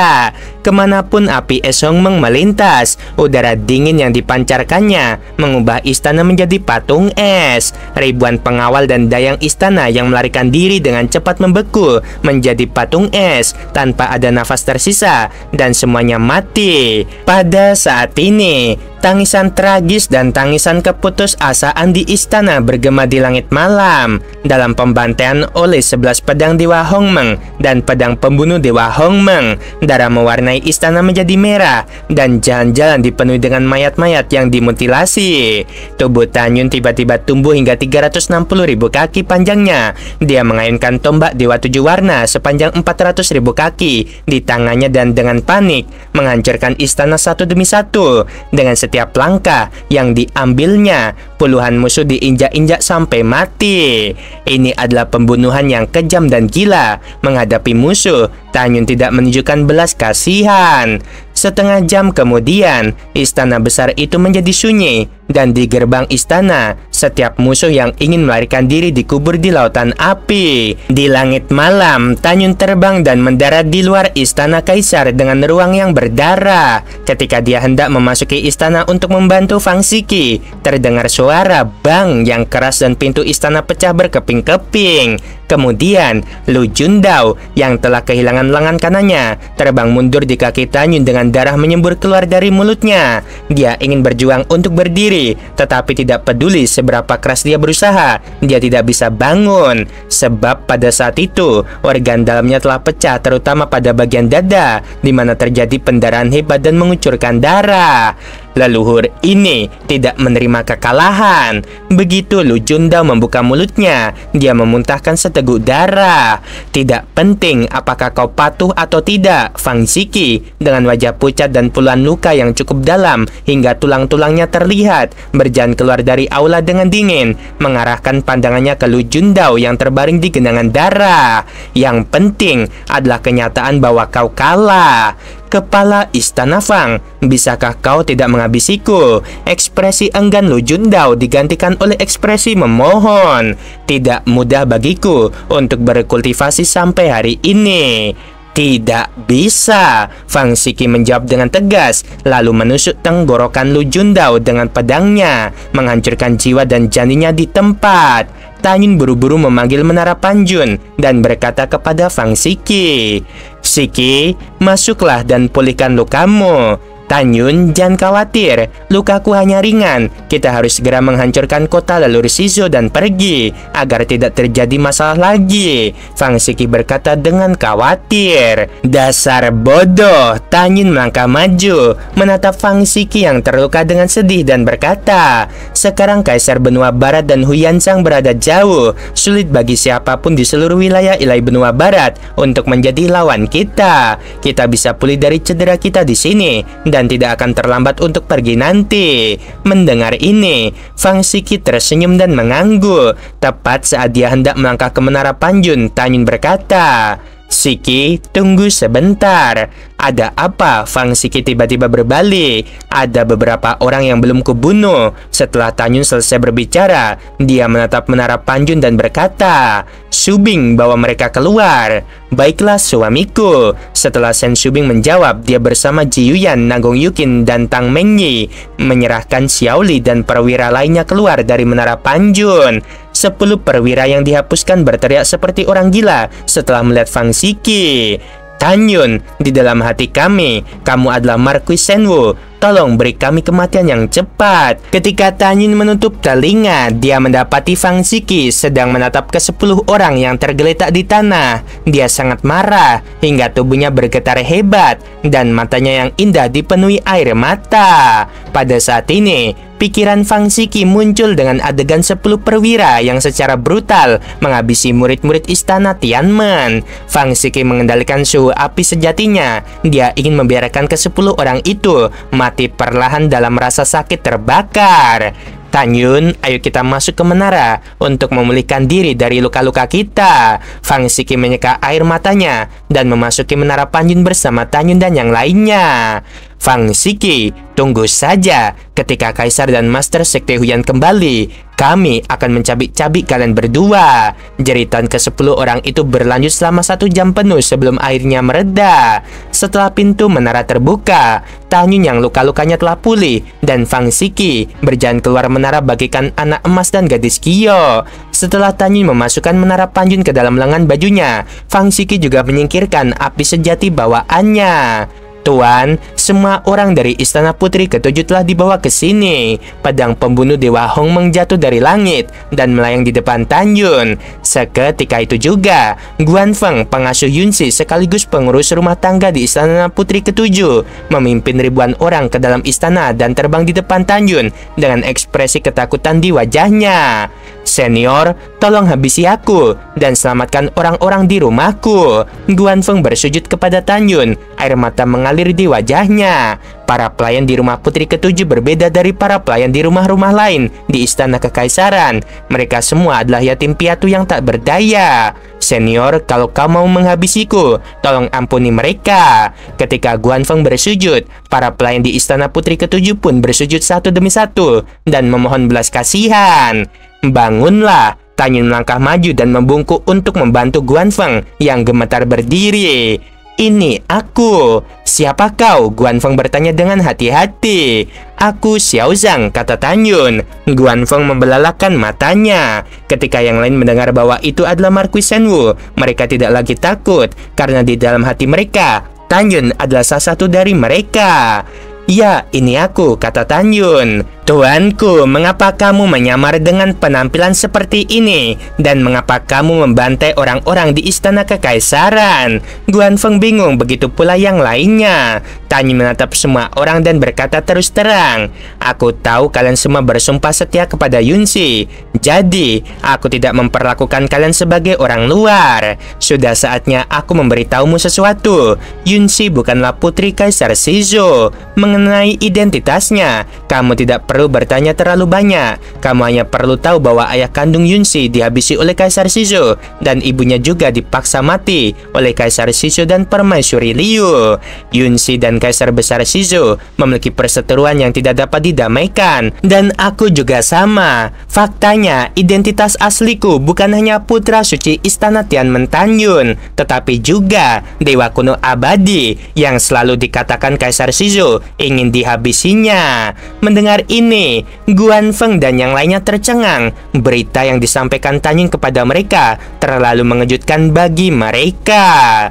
Kemanapun api es Hongmeng melintas, udara dingin yang dipancarkannya mengubah istana menjadi patung es. Ribuan pengawal dan dayang istana yang melarikan diri dengan cepat membeku menjadi patung es tanpa ada nafas tersisa dan semuanya mati. Pada saat ini, tangisan tragis dan tangisan keputusasaan di istana bergema di langit malam. Dalam pembantaian oleh 11 pedang Dewa Hongmeng dan pedang pembunuh Dewa Hongmeng, darah mewarnai istana menjadi merah dan jalan-jalan dipenuhi dengan mayat-mayat yang dimutilasi. Tubuh Tan Yun tiba-tiba tumbuh hingga 360.000 kaki panjangnya. Dia mengayunkan tombak Dewa 7 Warna sepanjang 400.000 kaki di tangannya dan dengan panik menghancurkan istana satu demi satu. Dengan setiap langkah yang diambilnya, puluhan musuh diinjak-injak sampai mati. Ini adalah pembunuhan yang kejam dan gila. Menghadapi musuh, Tan Yun tidak menunjukkan belas kasihan. Setengah jam kemudian, istana besar itu menjadi sunyi, dan di gerbang istana, setiap musuh yang ingin melarikan diri dikubur di lautan api. Di langit malam, Tan Yun terbang dan mendarat di luar istana kaisar dengan ruang yang berdarah. Ketika dia hendak memasuki istana untuk membantu Fang Xiki, terdengar suara bang yang keras dan pintu istana pecah berkeping-keping. Kemudian, Lu Jundao yang telah kehilangan lengan kanannya terbang mundur di kaki Tan Yun dengan darah menyembur keluar dari mulutnya. Dia ingin berjuang untuk berdiri berdiri. Tetapi tidak peduli seberapa keras dia berusaha, dia tidak bisa bangun. Sebab pada saat itu, organ dalamnya telah pecah, terutama pada bagian dada, di mana terjadi pendarahan hebat dan mengucurkan darah. Leluhur ini tidak menerima kekalahan. Begitu Lu Jundao membuka mulutnya, dia memuntahkan seteguk darah. Tidak penting apakah kau patuh atau tidak, Fang Ziki dengan wajah pucat dan puluhan luka yang cukup dalam hingga tulang-tulangnya terlihat, berjalan keluar dari aula dengan dingin, mengarahkan pandangannya ke Lu Jundao yang terbaring di genangan darah. Yang penting adalah kenyataan bahwa kau kalah. Kepala Istana Fang, bisakah kau tidak menghabisiku? Ekspresi enggan Lu Jundao digantikan oleh ekspresi memohon. Tidak mudah bagiku untuk berkultivasi sampai hari ini. Tidak bisa, Fang Ziki menjawab dengan tegas, lalu menusuk tenggorokan Lu Jundao dengan pedangnya, menghancurkan jiwa dan janinnya di tempat. Tanyun buru-buru memanggil Menara Panjun dan berkata kepada Fang Ziki, "Ziki, masuklah dan pulihkan lukamu." "Tanyun, jangan khawatir, lukaku hanya ringan. Kita harus segera menghancurkan kota leluhur Shizo dan pergi, agar tidak terjadi masalah lagi," Fang Ziki berkata dengan khawatir. "Dasar bodoh!" Tanyun melangkah maju, menatap Fang Ziki yang terluka dengan sedih dan berkata, "Sekarang Kaisar Benua Barat dan Huyansang berada jauh. Sulit bagi siapapun di seluruh wilayah Ilai Benua Barat untuk menjadi lawan kita. Kita bisa pulih dari cedera kita di sini dan tidak akan terlambat untuk pergi nanti." Mendengar ini, Fang Ziki tersenyum dan mengangguk. Tepat saat dia hendak melangkah ke Menara Panjun, Tanyun berkata, "Ziki, tunggu sebentar." "Ada apa?" Fang Ziki tiba-tiba berbalik. "Ada beberapa orang yang belum kubunuh." Setelah Tanyun selesai berbicara, dia menatap Menara Panjun dan berkata, "Subing, bawa mereka keluar." "Baiklah suamiku." Setelah Sen Subing menjawab, dia bersama Ji Yuyan, Nagong Yukin, dan Tang Mengyi menyerahkan Xiaoli dan perwira lainnya keluar dari Menara Panjun. 10 perwira yang dihapuskan berteriak seperti orang gila setelah melihat Fang Ziki. "Tanyun, di dalam hati kami, kamu adalah Marquis Senwu. Tolong beri kami kematian yang cepat." Ketika Tanyun menutup telinga, dia mendapati Fang Ziki sedang menatap ke 10 orang yang tergeletak di tanah. Dia sangat marah hingga tubuhnya bergetar hebat dan matanya yang indah dipenuhi air mata. Pada saat ini, pikiran Fang Ziki muncul dengan adegan 10 perwira yang secara brutal menghabisi murid-murid istana Tianmen. Fang Ziki mengendalikan suhu api sejatinya. Dia ingin membiarkan ke-10 orang itu mati perlahan dalam rasa sakit terbakar. "Tanyun, ayo kita masuk ke menara untuk memulihkan diri dari luka-luka kita." Fang Ziki menyeka air matanya dan memasuki Menara Panjun bersama Tanyun dan yang lainnya. "Fang Ziki, tunggu saja. Ketika Kaisar dan Master Sekte Huyan kembali, kami akan mencabik-cabik kalian berdua." Jeritan ke-10 orang itu berlanjut selama 1 jam penuh sebelum airnya mereda. Setelah pintu menara terbuka, Tanyun yang luka-lukanya telah pulih dan Fang Ziki berjalan keluar menara bagikan anak emas dan gadis Kyo. Setelah Tanyun memasukkan Menara Panjun ke dalam lengan bajunya, Fang Ziki juga menyingkirkan api sejati bawaannya. "Tuan, semua orang dari Istana Putri Ketujuh telah dibawa ke sini." Pedang pembunuh Dewa Hong menjatuh dari langit dan melayang di depan Tanyun. Seketika itu juga, Guan Feng, pengasuh Yunxi sekaligus pengurus rumah tangga di Istana Putri Ketujuh, memimpin ribuan orang ke dalam istana dan terbang di depan Tanyun dengan ekspresi ketakutan di wajahnya. "Senior, tolong habisi aku dan selamatkan orang-orang di rumahku." Guan Feng bersujud kepada Tanyun, air mata mengalir di wajahnya. Para pelayan di rumah Putri Ketujuh berbeda dari para pelayan di rumah-rumah lain di Istana Kekaisaran. Mereka semua adalah yatim piatu yang tak berdaya. "Senior, kalau kau mau menghabisiku, tolong ampuni mereka." Ketika Guan Feng bersujud, para pelayan di Istana Putri Ketujuh pun bersujud satu demi satu dan memohon belas kasihan. "Bangunlah." Tanyun melangkah maju dan membungkuk untuk membantu Guan Feng yang gemetar berdiri. "Ini aku." "Siapa kau?" Guan Feng bertanya dengan hati-hati. "Aku Xiao Zhang," kata Tanyun. Guan Feng membelalakan matanya. Ketika yang lain mendengar bahwa itu adalah Marquis Senwu, mereka tidak lagi takut karena di dalam hati mereka, Tanyun adalah salah satu dari mereka. "Ya, ini aku," kata Tanyun. Tuanku, mengapa kamu menyamar dengan penampilan seperti ini? Dan mengapa kamu membantai orang-orang di istana kekaisaran? Guanfeng bingung, begitu pula yang lainnya. Tanyun menatap semua orang dan berkata terus terang, "Aku tahu kalian semua bersumpah setia kepada Yunxi. Jadi, aku tidak memperlakukan kalian sebagai orang luar. Sudah saatnya aku memberitahumu sesuatu. Yunxi bukanlah putri Kaisar Shizhou. Mengenai identitasnya, kamu tidak perlu bertanya terlalu banyak. Kamu hanya perlu tahu bahwa ayah kandung Yunxi dihabisi oleh Kaisar Shizhou dan ibunya juga dipaksa mati oleh Kaisar Shizhou dan Permaisuri Liu. Yunxi dan Kaisar Besar Shizhou memiliki perseteruan yang tidak dapat didamaikan, dan aku juga sama. Faktanya, identitas asliku bukan hanya putra suci istana Tianmen Tanyun, tetapi juga dewa kuno abadi yang selalu dikatakan Kaisar Shizhou ingin dihabisinya." Mendengar ini, Guanfeng dan yang lainnya tercengang. Berita yang disampaikan Tanyun kepada mereka terlalu mengejutkan bagi mereka.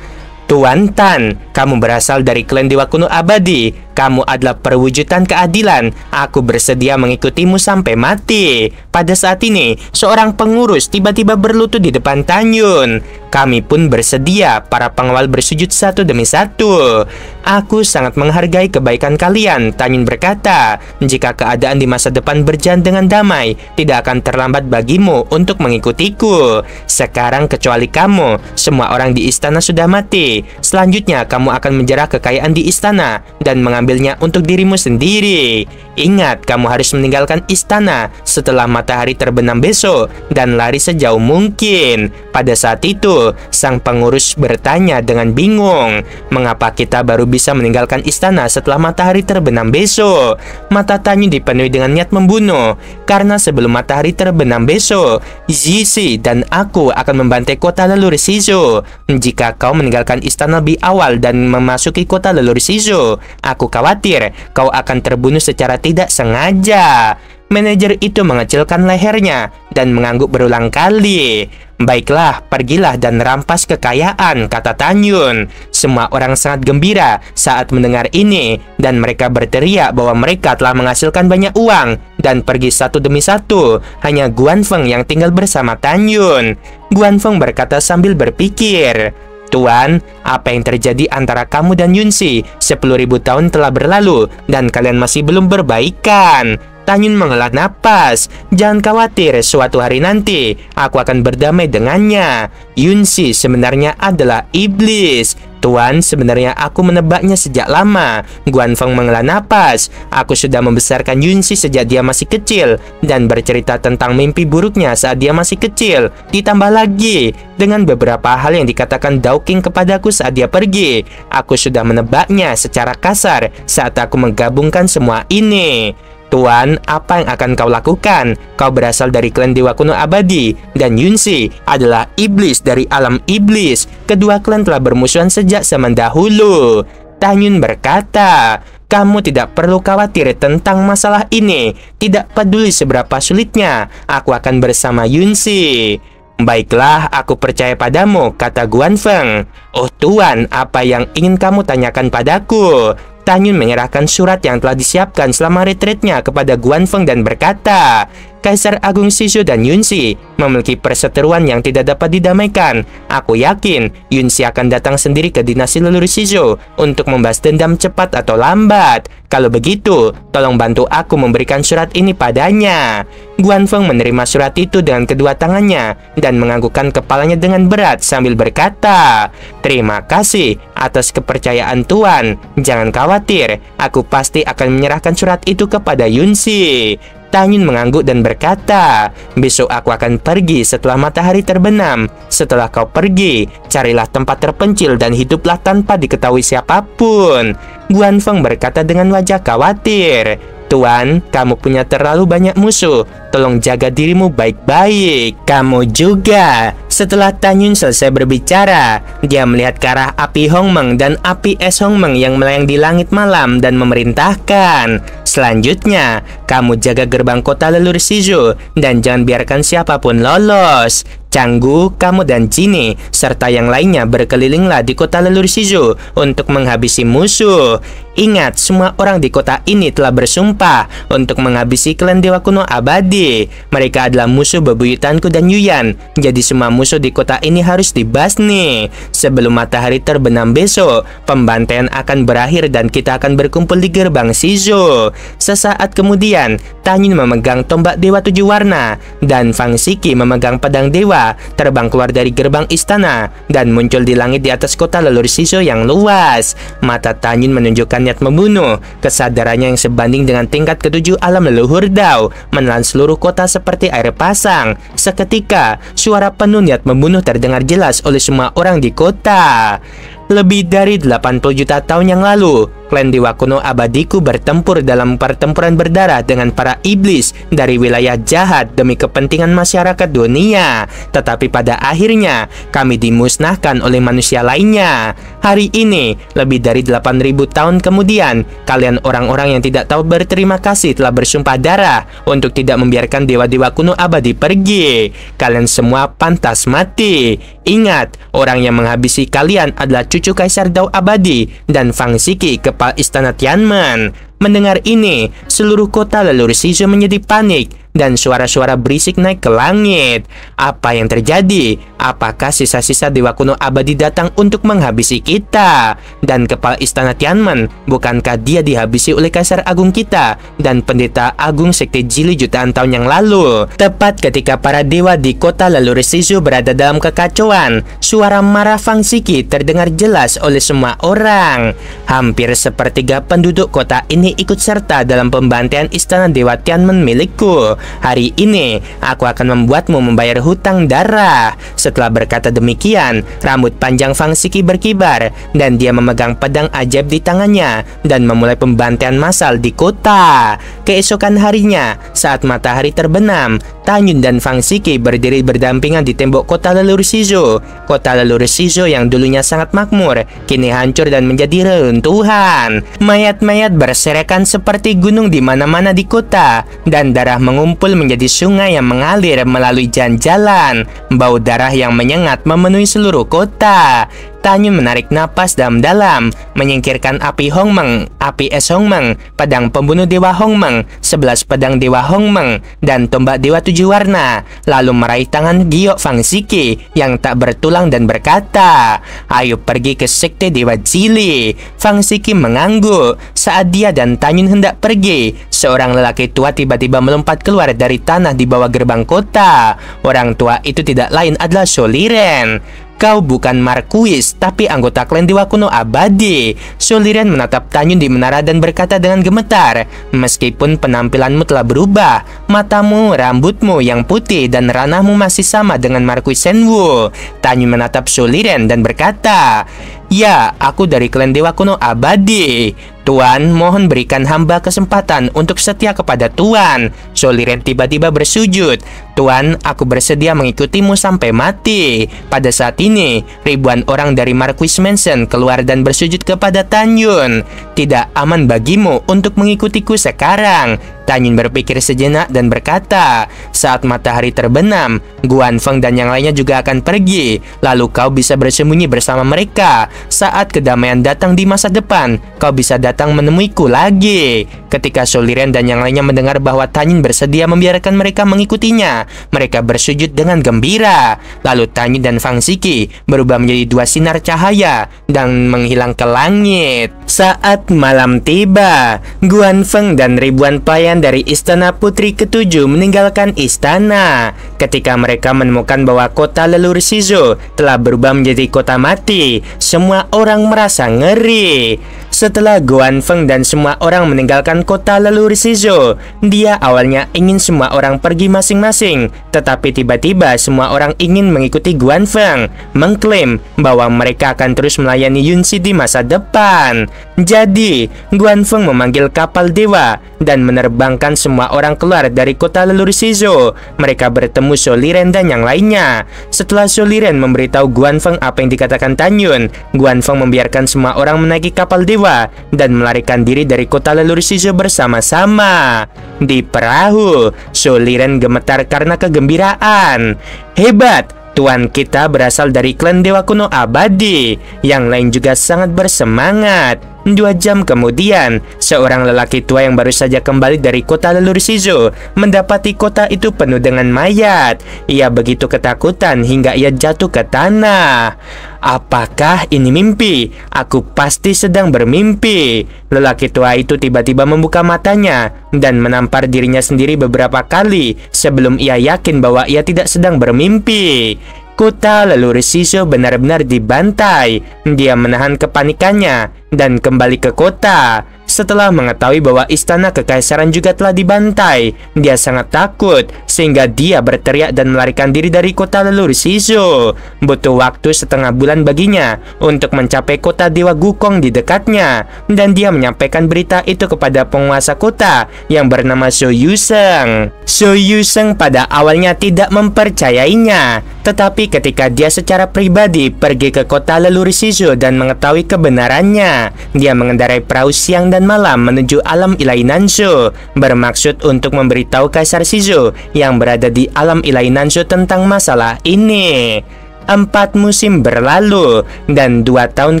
"Tuan Tan, kamu berasal dari klan Dewa Kuno Abadi. Kamu adalah perwujudan keadilan. Aku bersedia mengikutimu sampai mati." Pada saat ini, seorang pengurus tiba-tiba berlutut di depan Tanyun. "Kami pun bersedia." Para pengawal bersujud satu demi satu. "Aku sangat menghargai kebaikan kalian," Tanyun berkata. "Jika keadaan di masa depan berjalan dengan damai, tidak akan terlambat bagimu untuk mengikutiku. Sekarang kecuali kamu, semua orang di istana sudah mati. Selanjutnya, kamu akan menjarah kekayaan di istana dan mengambilnya untuk dirimu sendiri. Ingat, kamu harus meninggalkan istana setelah matahari terbenam besok dan lari sejauh mungkin." Pada saat itu, sang pengurus bertanya dengan bingung, "Mengapa kita baru bisa meninggalkan istana setelah matahari terbenam besok?" Mata Tanyun dipenuhi dengan niat membunuh. "Karena sebelum matahari terbenam besok, Zizi dan aku akan membantai kota leluhur Shizhou. Jika kau meninggalkan istana lebih awal dan memasuki kota leluhur Shizhou, aku khawatir kau akan terbunuh secara tidak sengaja." Manajer itu mengecilkan lehernya dan mengangguk berulang kali. "Baiklah, pergilah dan rampas kekayaan," kata Tanyun. Semua orang sangat gembira saat mendengar ini, dan mereka berteriak bahwa mereka telah menghasilkan banyak uang dan pergi satu demi satu. Hanya Guanfeng yang tinggal bersama Tanyun. Guanfeng berkata sambil berpikir, "Tuan, apa yang terjadi antara kamu dan Yunxi? 10.000 tahun telah berlalu dan kalian masih belum berbaikan." Tanyun menghela napas. "Jangan khawatir, suatu hari nanti aku akan berdamai dengannya. Yunxi sebenarnya adalah iblis." "Tuan, sebenarnya aku menebaknya sejak lama." Guanfeng menghela napas. "Aku sudah membesarkan Yunxi sejak dia masih kecil dan bercerita tentang mimpi buruknya saat dia masih kecil. Ditambah lagi dengan beberapa hal yang dikatakan Dao King kepadaku saat dia pergi. Aku sudah menebaknya secara kasar saat aku menggabungkan semua ini." "Tuan, apa yang akan kau lakukan? Kau berasal dari klan Dewa Kuno Abadi, dan Yunxi adalah iblis dari alam iblis. Kedua klan telah bermusuhan sejak zaman dahulu." Tanyun berkata, "Kamu tidak perlu khawatir tentang masalah ini. Tidak peduli seberapa sulitnya, aku akan bersama Yunxi." "Baiklah, aku percaya padamu," kata Guanfeng. "Oh Tuan, apa yang ingin kamu tanyakan padaku?" Tanyun menyerahkan surat yang telah disiapkan selama retreatnya kepada Guanfeng dan berkata, "Kaisar Agung Shizhou dan Yunxi memiliki perseteruan yang tidak dapat didamaikan. Aku yakin Yunxi akan datang sendiri ke dinasti leluhur Shizhou untuk membahas dendam cepat atau lambat. Kalau begitu, tolong bantu aku memberikan surat ini padanya." Guanfeng menerima surat itu dengan kedua tangannya dan menganggukkan kepalanya dengan berat sambil berkata, "Terima kasih atas kepercayaan Tuan. Jangan khawatir, aku pasti akan menyerahkan surat itu kepada Yunxi." Tanyun mengangguk dan berkata, "Besok aku akan pergi setelah matahari terbenam. Setelah kau pergi, carilah tempat terpencil dan hiduplah tanpa diketahui siapapun." Guanfeng berkata dengan wajah khawatir, "Tuan, kamu punya terlalu banyak musuh. Tolong jaga dirimu baik-baik." "Kamu juga." Setelah Tanyun selesai berbicara, dia melihat ke arah api Hongmeng dan api es Hongmeng yang melayang di langit malam dan memerintahkan, "Selanjutnya, kamu jaga gerbang kota leluhur Shizhou dan jangan biarkan siapapun lolos. Canggu, kamu dan Jinny serta yang lainnya berkelilinglah di kota leluhur Shizhou untuk menghabisi musuh." Ingat, semua orang di kota ini telah bersumpah untuk menghabisi klan dewa kuno abadi. Mereka adalah musuh bebuyutanku dan Yuyan. Jadi semua musuh di kota ini harus dibasmi. Sebelum matahari terbenam besok, pembantaian akan berakhir dan kita akan berkumpul di gerbang Shizo. Sesaat kemudian, Tanyun memegang tombak dewa 7 warna dan Fang Shiki memegang pedang dewa, terbang keluar dari gerbang istana dan muncul di langit di atas kota lelur Shizo yang luas. Mata Tanyun menunjukkan niat membunuh. Kesadarannya yang sebanding dengan tingkat ketujuh alam leluhur Dao menelan seluruh kota seperti air pasang. Seketika, suara penuh niat membunuh terdengar jelas oleh semua orang di kota. Lebih dari 80 juta tahun yang lalu, klan dewa kuno abadiku bertempur dalam pertempuran berdarah dengan para iblis dari wilayah jahat demi kepentingan masyarakat dunia. Tetapi pada akhirnya, kami dimusnahkan oleh manusia lainnya. Hari ini, lebih dari 8.000 tahun kemudian, kalian orang-orang yang tidak tahu berterima kasih telah bersumpah darah untuk tidak membiarkan dewa-dewa kuno abadi pergi. Kalian semua pantas mati. Ingat, orang yang menghabisi kalian adalah cucu Kaisar Dao abadi dan Fang Shiki, kepala istana Tianmen. Mendengar ini, seluruh kota lelur Shizo menjadi panik dan suara-suara berisik naik ke langit. Apa yang terjadi? Apakah sisa-sisa dewa kuno abadi datang untuk menghabisi kita? Dan kepala istana Tianmen, bukankah dia dihabisi oleh Kaisar Agung kita dan pendeta Agung Sekte Jili jutaan tahun yang lalu? Tepat ketika para dewa di kota lelur Shizo berada dalam kekacauan, suara marah Fang Shiki terdengar jelas oleh semua orang. Hampir sepertiga penduduk kota ini ikut serta dalam pembantaian istana dewa Tianmen milikku. Hari ini, aku akan membuatmu membayar hutang darah. Setelah berkata demikian, rambut panjang Fang Shiki berkibar dan dia memegang pedang ajaib di tangannya dan memulai pembantaian massal di kota. Keesokan harinya, saat matahari terbenam, Tanyun dan Fang Shiki berdiri berdampingan di tembok kota lelur Shizo. Kota lelur Shizo yang dulunya sangat makmur, kini hancur dan menjadi reruntuhan. Mayat-mayat berserakan seperti gunung di mana-mana di kota, dan darah mengumpul menjadi sungai yang mengalir melalui jalan-jalan. Bau darah yang menyengat memenuhi seluruh kota. Tanyun menarik napas dalam-dalam, menyingkirkan api Hongmeng, api es Hongmeng, pedang pembunuh dewa Hongmeng, 11 pedang dewa Hongmeng, dan tombak dewa 7 warna. Lalu meraih tangan giok Fang Shiki yang tak bertulang dan berkata, "Ayo pergi ke sekte dewa Jili." Fang Shiki mengangguk. Saat dia dan Tanyun hendak pergi, seorang lelaki tua tiba-tiba melompat keluar dari tanah di bawah gerbang kota. Orang tua itu tidak lain adalah Soliren. "Kau bukan Marquis, tapi anggota klan dewa kuno abadi." Soliren menatap Tanyun di menara dan berkata dengan gemetar, "Meskipun penampilanmu telah berubah, matamu, rambutmu yang putih dan ranahmu masih sama dengan Marquis Shenwu." Tanyun menatap Soliren dan berkata, "Ya, aku dari klan dewa kuno abadi." "Tuan, mohon berikan hamba kesempatan untuk setia kepada Tuan." Soliren tiba-tiba bersujud. "Tuan, aku bersedia mengikutimu sampai mati." Pada saat ini, ribuan orang dari Marquis Mansion keluar dan bersujud kepada Tanyun. "Tidak aman bagimu untuk mengikutiku sekarang." Tanyun berpikir sejenak dan berkata, "Saat matahari terbenam, Guan Feng dan yang lainnya juga akan pergi. Lalu kau bisa bersembunyi bersama mereka. Saat kedamaian datang di masa depan, kau bisa datang menemuiku lagi." Ketika Soliren dan yang lainnya mendengar bahwa Tanyun bersedia membiarkan mereka mengikutinya, mereka bersujud dengan gembira. Lalu Tanyun dan Fang Shiki berubah menjadi 2 sinar cahaya dan menghilang ke langit. Saat malam tiba, Guan Feng dan ribuan pelayan dari istana putri ketujuh meninggalkan istana. Ketika mereka menemukan bahwa kota lelur Shizo telah berubah menjadi kota mati, semua orang merasa ngeri. Setelah Guan Feng dan semua orang meninggalkan kota lelur Shizo, dia awalnya ingin semua orang pergi masing-masing. Tetapi tiba-tiba semua orang ingin mengikuti Guan Feng, mengklaim bahwa mereka akan terus melayani Yunxi di masa depan. Jadi, Guan Feng memanggil kapal dewa dan menerbangkan semua orang keluar dari kota lelur Shizo. Mereka bertemu Soliren dan yang lainnya. Setelah Soliren memberitahu Guan Feng apa yang dikatakan Tanyun, Guan Feng membiarkan semua orang menaiki kapal dewa dan melarikan diri dari kota lelur Shizo bersama-sama. Di perahu, Soliren gemetar karena kegembiraan. "Hebat! Tuan kita berasal dari klan dewa kuno abadi." Yang lain juga sangat bersemangat. 2 jam kemudian, seorang lelaki tua yang baru saja kembali dari kota lelur Shizo mendapati kota itu penuh dengan mayat. Ia begitu ketakutan hingga ia jatuh ke tanah. Apakah ini mimpi? Aku pasti sedang bermimpi. Lelaki tua itu tiba-tiba membuka matanya dan menampar dirinya sendiri beberapa kali sebelum ia yakin bahwa ia tidak sedang bermimpi. Kota lelur Shizo benar-benar dibantai. Dia menahan kepanikannya dan kembali ke kota. Setelah mengetahui bahwa istana kekaisaran juga telah dibantai, dia sangat takut sehingga dia berteriak dan melarikan diri dari kota lelur Shizo. Butuh waktu setengah bulan baginya untuk mencapai kota Dewa Gukong di dekatnya, dan dia menyampaikan berita itu kepada penguasa kota yang bernama So Yuseng. So Yuseng pada awalnya tidak mempercayainya, tetapi ketika dia secara pribadi pergi ke kota lelur Shizo dan mengetahui kebenarannya, dia mengendarai perahu siang dan malam menuju alam ilahi Nansho, bermaksud untuk memberitahu Kaisar Shizo yang berada di alam ilahi Nansho tentang masalah ini. 4 musim berlalu, dan 2 tahun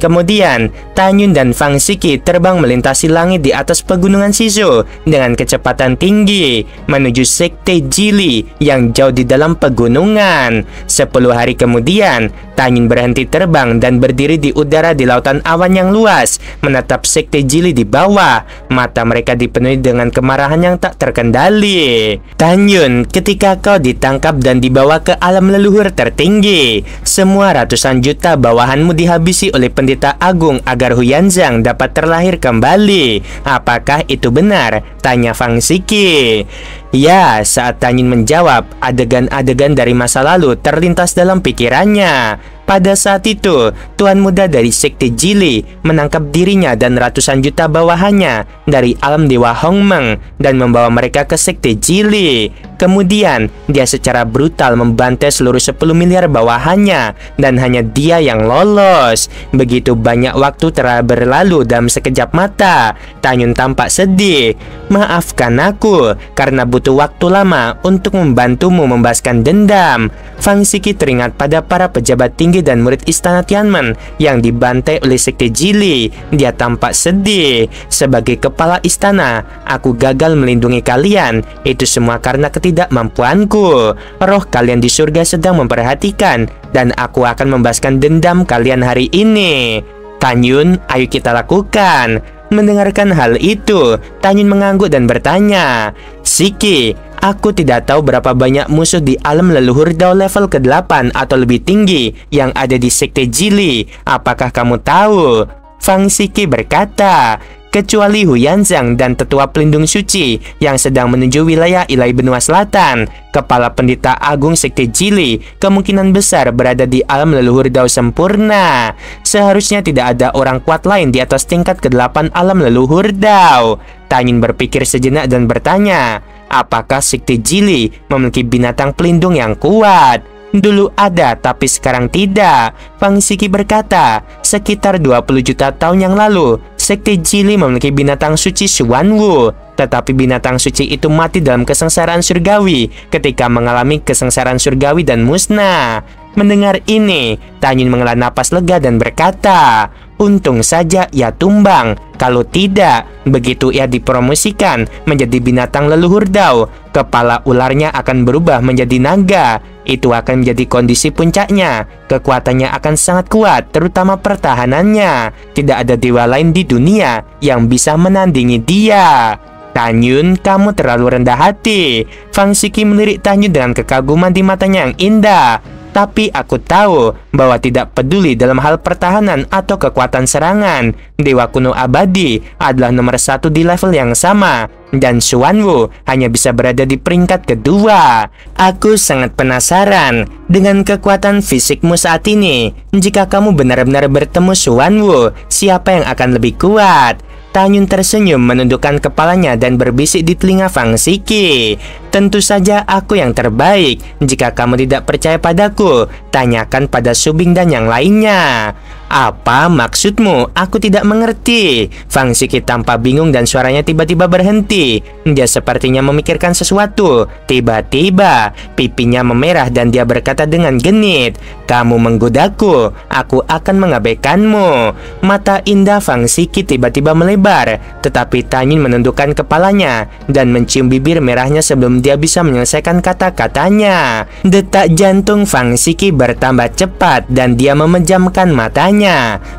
kemudian, Tanyun dan Fang Shiki terbang melintasi langit di atas pegunungan Shizo dengan kecepatan tinggi menuju sekte Jili yang jauh di dalam pegunungan. 10 hari kemudian, Tanyun berhenti terbang dan berdiri di udara di lautan awan yang luas, menatap sekte Jili di bawah. Mata mereka dipenuhi dengan kemarahan yang tak terkendali. Tanyun, ketika kau ditangkap dan dibawa ke alam leluhur tertinggi, semua ratusan juta bawahanmu dihabisi oleh pendeta agung agar Huyanzang dapat terlahir kembali. Apakah itu benar? Tanya Fang Shiki. Ya, saat Tanyun menjawab, adegan-adegan dari masa lalu terlintas dalam pikirannya. Pada saat itu, tuan muda dari sekte Jili menangkap dirinya dan ratusan juta bawahannya dari alam dewa Hongmeng dan membawa mereka ke sekte Jili. Kemudian, dia secara brutal membantai seluruh 10 miliar bawahannya dan hanya dia yang lolos. Begitu banyak waktu telah berlalu dalam sekejap mata. Tanyun tampak sedih. Maafkan aku karena butuh waktu lama untuk membantumu membahaskan dendam. Fang Shiki teringat pada para pejabat tinggi dan murid istana Tianmen yang dibantai oleh sekte Jili. Dia tampak sedih. Sebagai kepala istana, aku gagal melindungi kalian. Itu semua karena ketidakmampuanku. Roh kalian di surga sedang memperhatikan, dan aku akan membahaskan dendam kalian hari ini. Tanyun, ayo kita lakukan. Mendengarkan hal itu, Tanyun mengangguk dan bertanya, Shiki, aku tidak tahu berapa banyak musuh di alam leluhur Dao level ke-8 atau lebih tinggi yang ada di sekte Jili. Apakah kamu tahu? Fang Shiki berkata, kecuali Huyanzang dan tetua pelindung suci yang sedang menuju wilayah ilahi benua selatan. Kepala pendeta agung sekte Jili kemungkinan besar berada di alam leluhur Dao sempurna. Seharusnya tidak ada orang kuat lain di atas tingkat ke-8 alam leluhur Dao. Tanyun berpikir sejenak dan bertanya, apakah sekte Jili memiliki binatang pelindung yang kuat? Dulu ada, tapi sekarang tidak. Fang Shiki berkata, sekitar 20 juta tahun yang lalu, sekte Jili memiliki binatang suci Xuanwu. Tetapi binatang suci itu mati dalam kesengsaraan surgawi ketika mengalami kesengsaraan surgawi dan musnah. Mendengar ini, Tanyun menghela napas lega dan berkata, untung saja ia tumbang. Kalau tidak, begitu ia dipromosikan menjadi binatang leluhur Dao, kepala ularnya akan berubah menjadi naga. Itu akan menjadi kondisi puncaknya. Kekuatannya akan sangat kuat, terutama pertahanannya. Tidak ada dewa lain di dunia yang bisa menandingi dia. Tanyun, kamu terlalu rendah hati. Fang Shiki melirik Tanyun dengan kekaguman di matanya yang indah. Tapi aku tahu bahwa tidak peduli dalam hal pertahanan atau kekuatan serangan, Dewa Kuno Abadi adalah nomor 1 di level yang sama, dan Xuanwu hanya bisa berada di peringkat kedua. Aku sangat penasaran dengan kekuatan fisikmu saat ini. Jika kamu benar-benar bertemu Xuanwu, siapa yang akan lebih kuat? Tanyun tersenyum menundukkan kepalanya dan berbisik di telinga Fang Shiki. Tentu saja aku yang terbaik. Jika kamu tidak percaya padaku, tanyakan pada Subing dan yang lainnya. Apa maksudmu? Aku tidak mengerti. Fang Siki tampak bingung dan suaranya tiba-tiba berhenti. Dia sepertinya memikirkan sesuatu. Tiba-tiba pipinya memerah dan dia berkata dengan genit, "Kamu menggodaku, aku akan mengabaikanmu." Mata indah Fang Siki tiba-tiba melebar, tetapi Tanyun menundukkan kepalanya dan mencium bibir merahnya sebelum dia bisa menyelesaikan kata-katanya. Detak jantung Fang Siki bertambah cepat dan dia memejamkan matanya.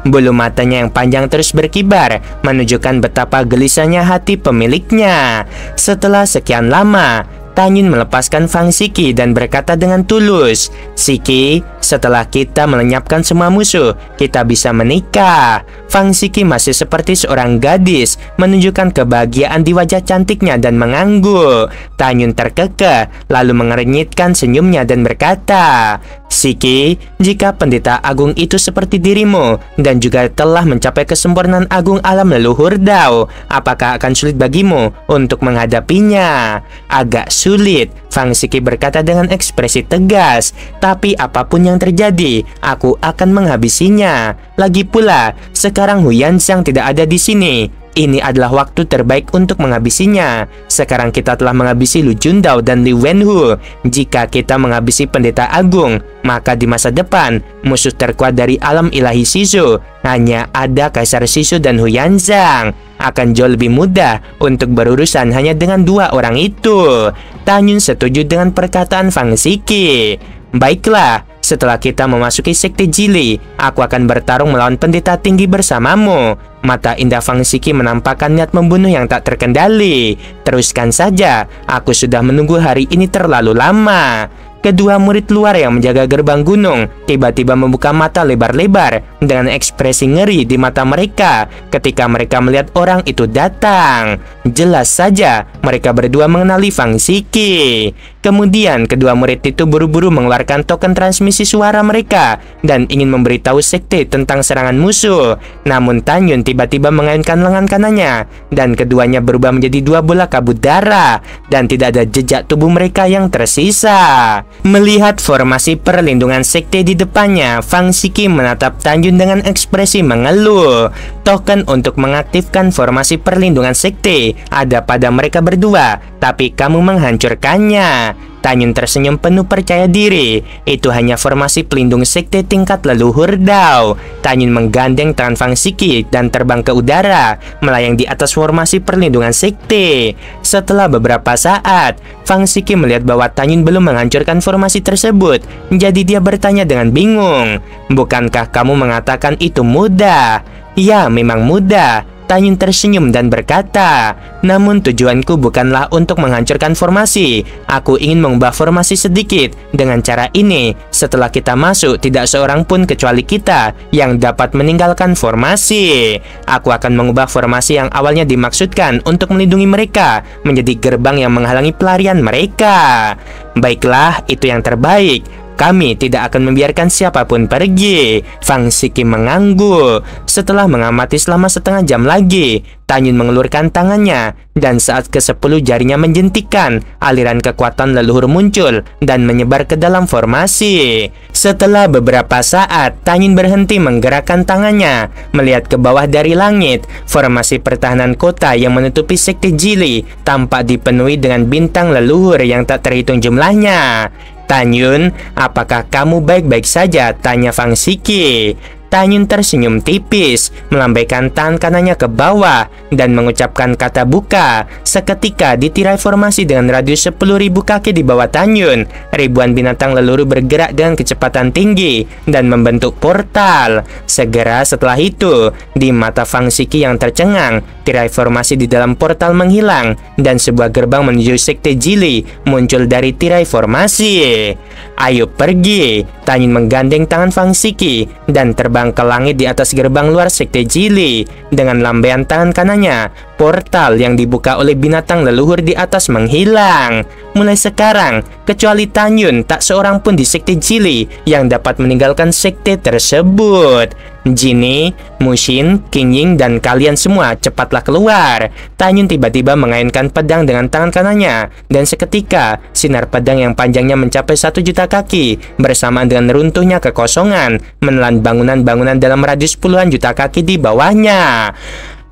Bulu matanya yang panjang terus berkibar, menunjukkan betapa gelisahnya hati pemiliknya. Setelah sekian lama, Tanyun melepaskan Fang Siki dan berkata dengan tulus, "Siki, setelah kita melenyapkan semua musuh, kita bisa menikah." Fang Siki masih seperti seorang gadis, menunjukkan kebahagiaan di wajah cantiknya dan mengangguk. Tanyun terkekeh, lalu mengernyitkan senyumnya dan berkata, "Siki, jika pendeta agung itu seperti dirimu dan juga telah mencapai kesempurnaan agung alam leluhur Dao, apakah akan sulit bagimu untuk menghadapinya?" "Agak sulit," Fang Siki berkata dengan ekspresi tegas. "Tapi apapun yang terjadi, aku akan menghabisinya. Lagi pula, sekarang Huyansang tidak ada di sini. Ini adalah waktu terbaik untuk menghabisinya. Sekarang kita telah menghabisi Lu Jundao dan Li Wenhu. Jika kita menghabisi pendeta agung, maka di masa depan, musuh terkuat dari alam ilahi Shizu hanya ada Kaisar Shizu dan Huyansang. Akan jauh lebih mudah untuk berurusan hanya dengan dua orang itu." Tanyun setuju dengan perkataan Fang Siki. "Baiklah, setelah kita memasuki Sekte Jili, aku akan bertarung melawan pendeta tinggi bersamamu." Mata indah Fang Siki menampakkan niat membunuh yang tak terkendali. "Teruskan saja, aku sudah menunggu hari ini terlalu lama." Kedua murid luar yang menjaga gerbang gunung tiba-tiba membuka mata lebar-lebar dengan ekspresi ngeri di mata mereka ketika mereka melihat orang itu datang. Jelas saja mereka berdua mengenali Fang Siki. Kemudian kedua murid itu buru-buru mengeluarkan token transmisi suara mereka dan ingin memberitahu sekte tentang serangan musuh. Namun Tanyun tiba-tiba mengayunkan lengan kanannya dan keduanya berubah menjadi dua bola kabut darah dan tidak ada jejak tubuh mereka yang tersisa. Melihat formasi perlindungan sekte di depannya, Fang Siki menatap Tanyun dengan ekspresi mengeluh. Token untuk mengaktifkan formasi perlindungan sekte ada pada mereka berdua, tapi kamu menghancurkannya. Tanyun tersenyum penuh percaya diri. Itu hanya formasi pelindung sekte tingkat leluhur Dao. Tanyun menggandeng tangan Fang Siki dan terbang ke udara, melayang di atas formasi perlindungan sekte. Setelah beberapa saat, Fang Siki melihat bahwa Tanyun belum menghancurkan formasi tersebut. Jadi dia bertanya dengan bingung, "Bukankah kamu mengatakan itu mudah?" "Ya, memang mudah." Tanyun tersenyum dan berkata, "Namun tujuanku bukanlah untuk menghancurkan formasi. Aku ingin mengubah formasi sedikit. Dengan cara ini, setelah kita masuk, tidak seorang pun kecuali kita yang dapat meninggalkan formasi. Aku akan mengubah formasi yang awalnya dimaksudkan untuk melindungi mereka menjadi gerbang yang menghalangi pelarian mereka." "Baiklah, itu yang terbaik. Kami tidak akan membiarkan siapapun pergi." Fang Siki mengangguk. Setelah mengamati selama setengah jam lagi, Tanyun mengelurkan tangannya dan saat ke-10 jarinya menjentikkan, aliran kekuatan leluhur muncul dan menyebar ke dalam formasi. Setelah beberapa saat, Tanyun berhenti menggerakkan tangannya, melihat ke bawah dari langit. Formasi pertahanan kota yang menutupi Sekte Jili tampak dipenuhi dengan bintang leluhur yang tak terhitung jumlahnya. "Tanyun, apakah kamu baik-baik saja?" tanya Fang Siki. Tanyun tersenyum tipis, melambaikan tangan kanannya ke bawah dan mengucapkan kata buka. Seketika di tirai formasi dengan radius 10.000 kaki di bawah Tanyun, ribuan binatang leluhur bergerak dengan kecepatan tinggi dan membentuk portal. Segera setelah itu, di mata Fang Siki yang tercengang, tirai formasi di dalam portal menghilang dan sebuah gerbang menuju Sekte Jili muncul dari tirai formasi. "Ayo pergi." Tanyun menggandeng tangan Fang Siki dan terbang ke langit di atas gerbang luar Sekte Jili. Dengan lambaian tangan kanannya, portal yang dibuka oleh binatang leluhur di atas menghilang. Mulai sekarang, Kecuali Tanyun, tak seorang pun di sekte Jili yang dapat meninggalkan sekte tersebut. Jinny, Mushin, King Ying, dan kalian semua cepatlah keluar. Tanyun tiba-tiba mengayunkan pedang dengan tangan kanannya, dan seketika sinar pedang yang panjangnya mencapai 1 juta kaki bersamaan dengan runtuhnya kekosongan menelan bangunan-bangunan dalam radius puluhan juta kaki di bawahnya.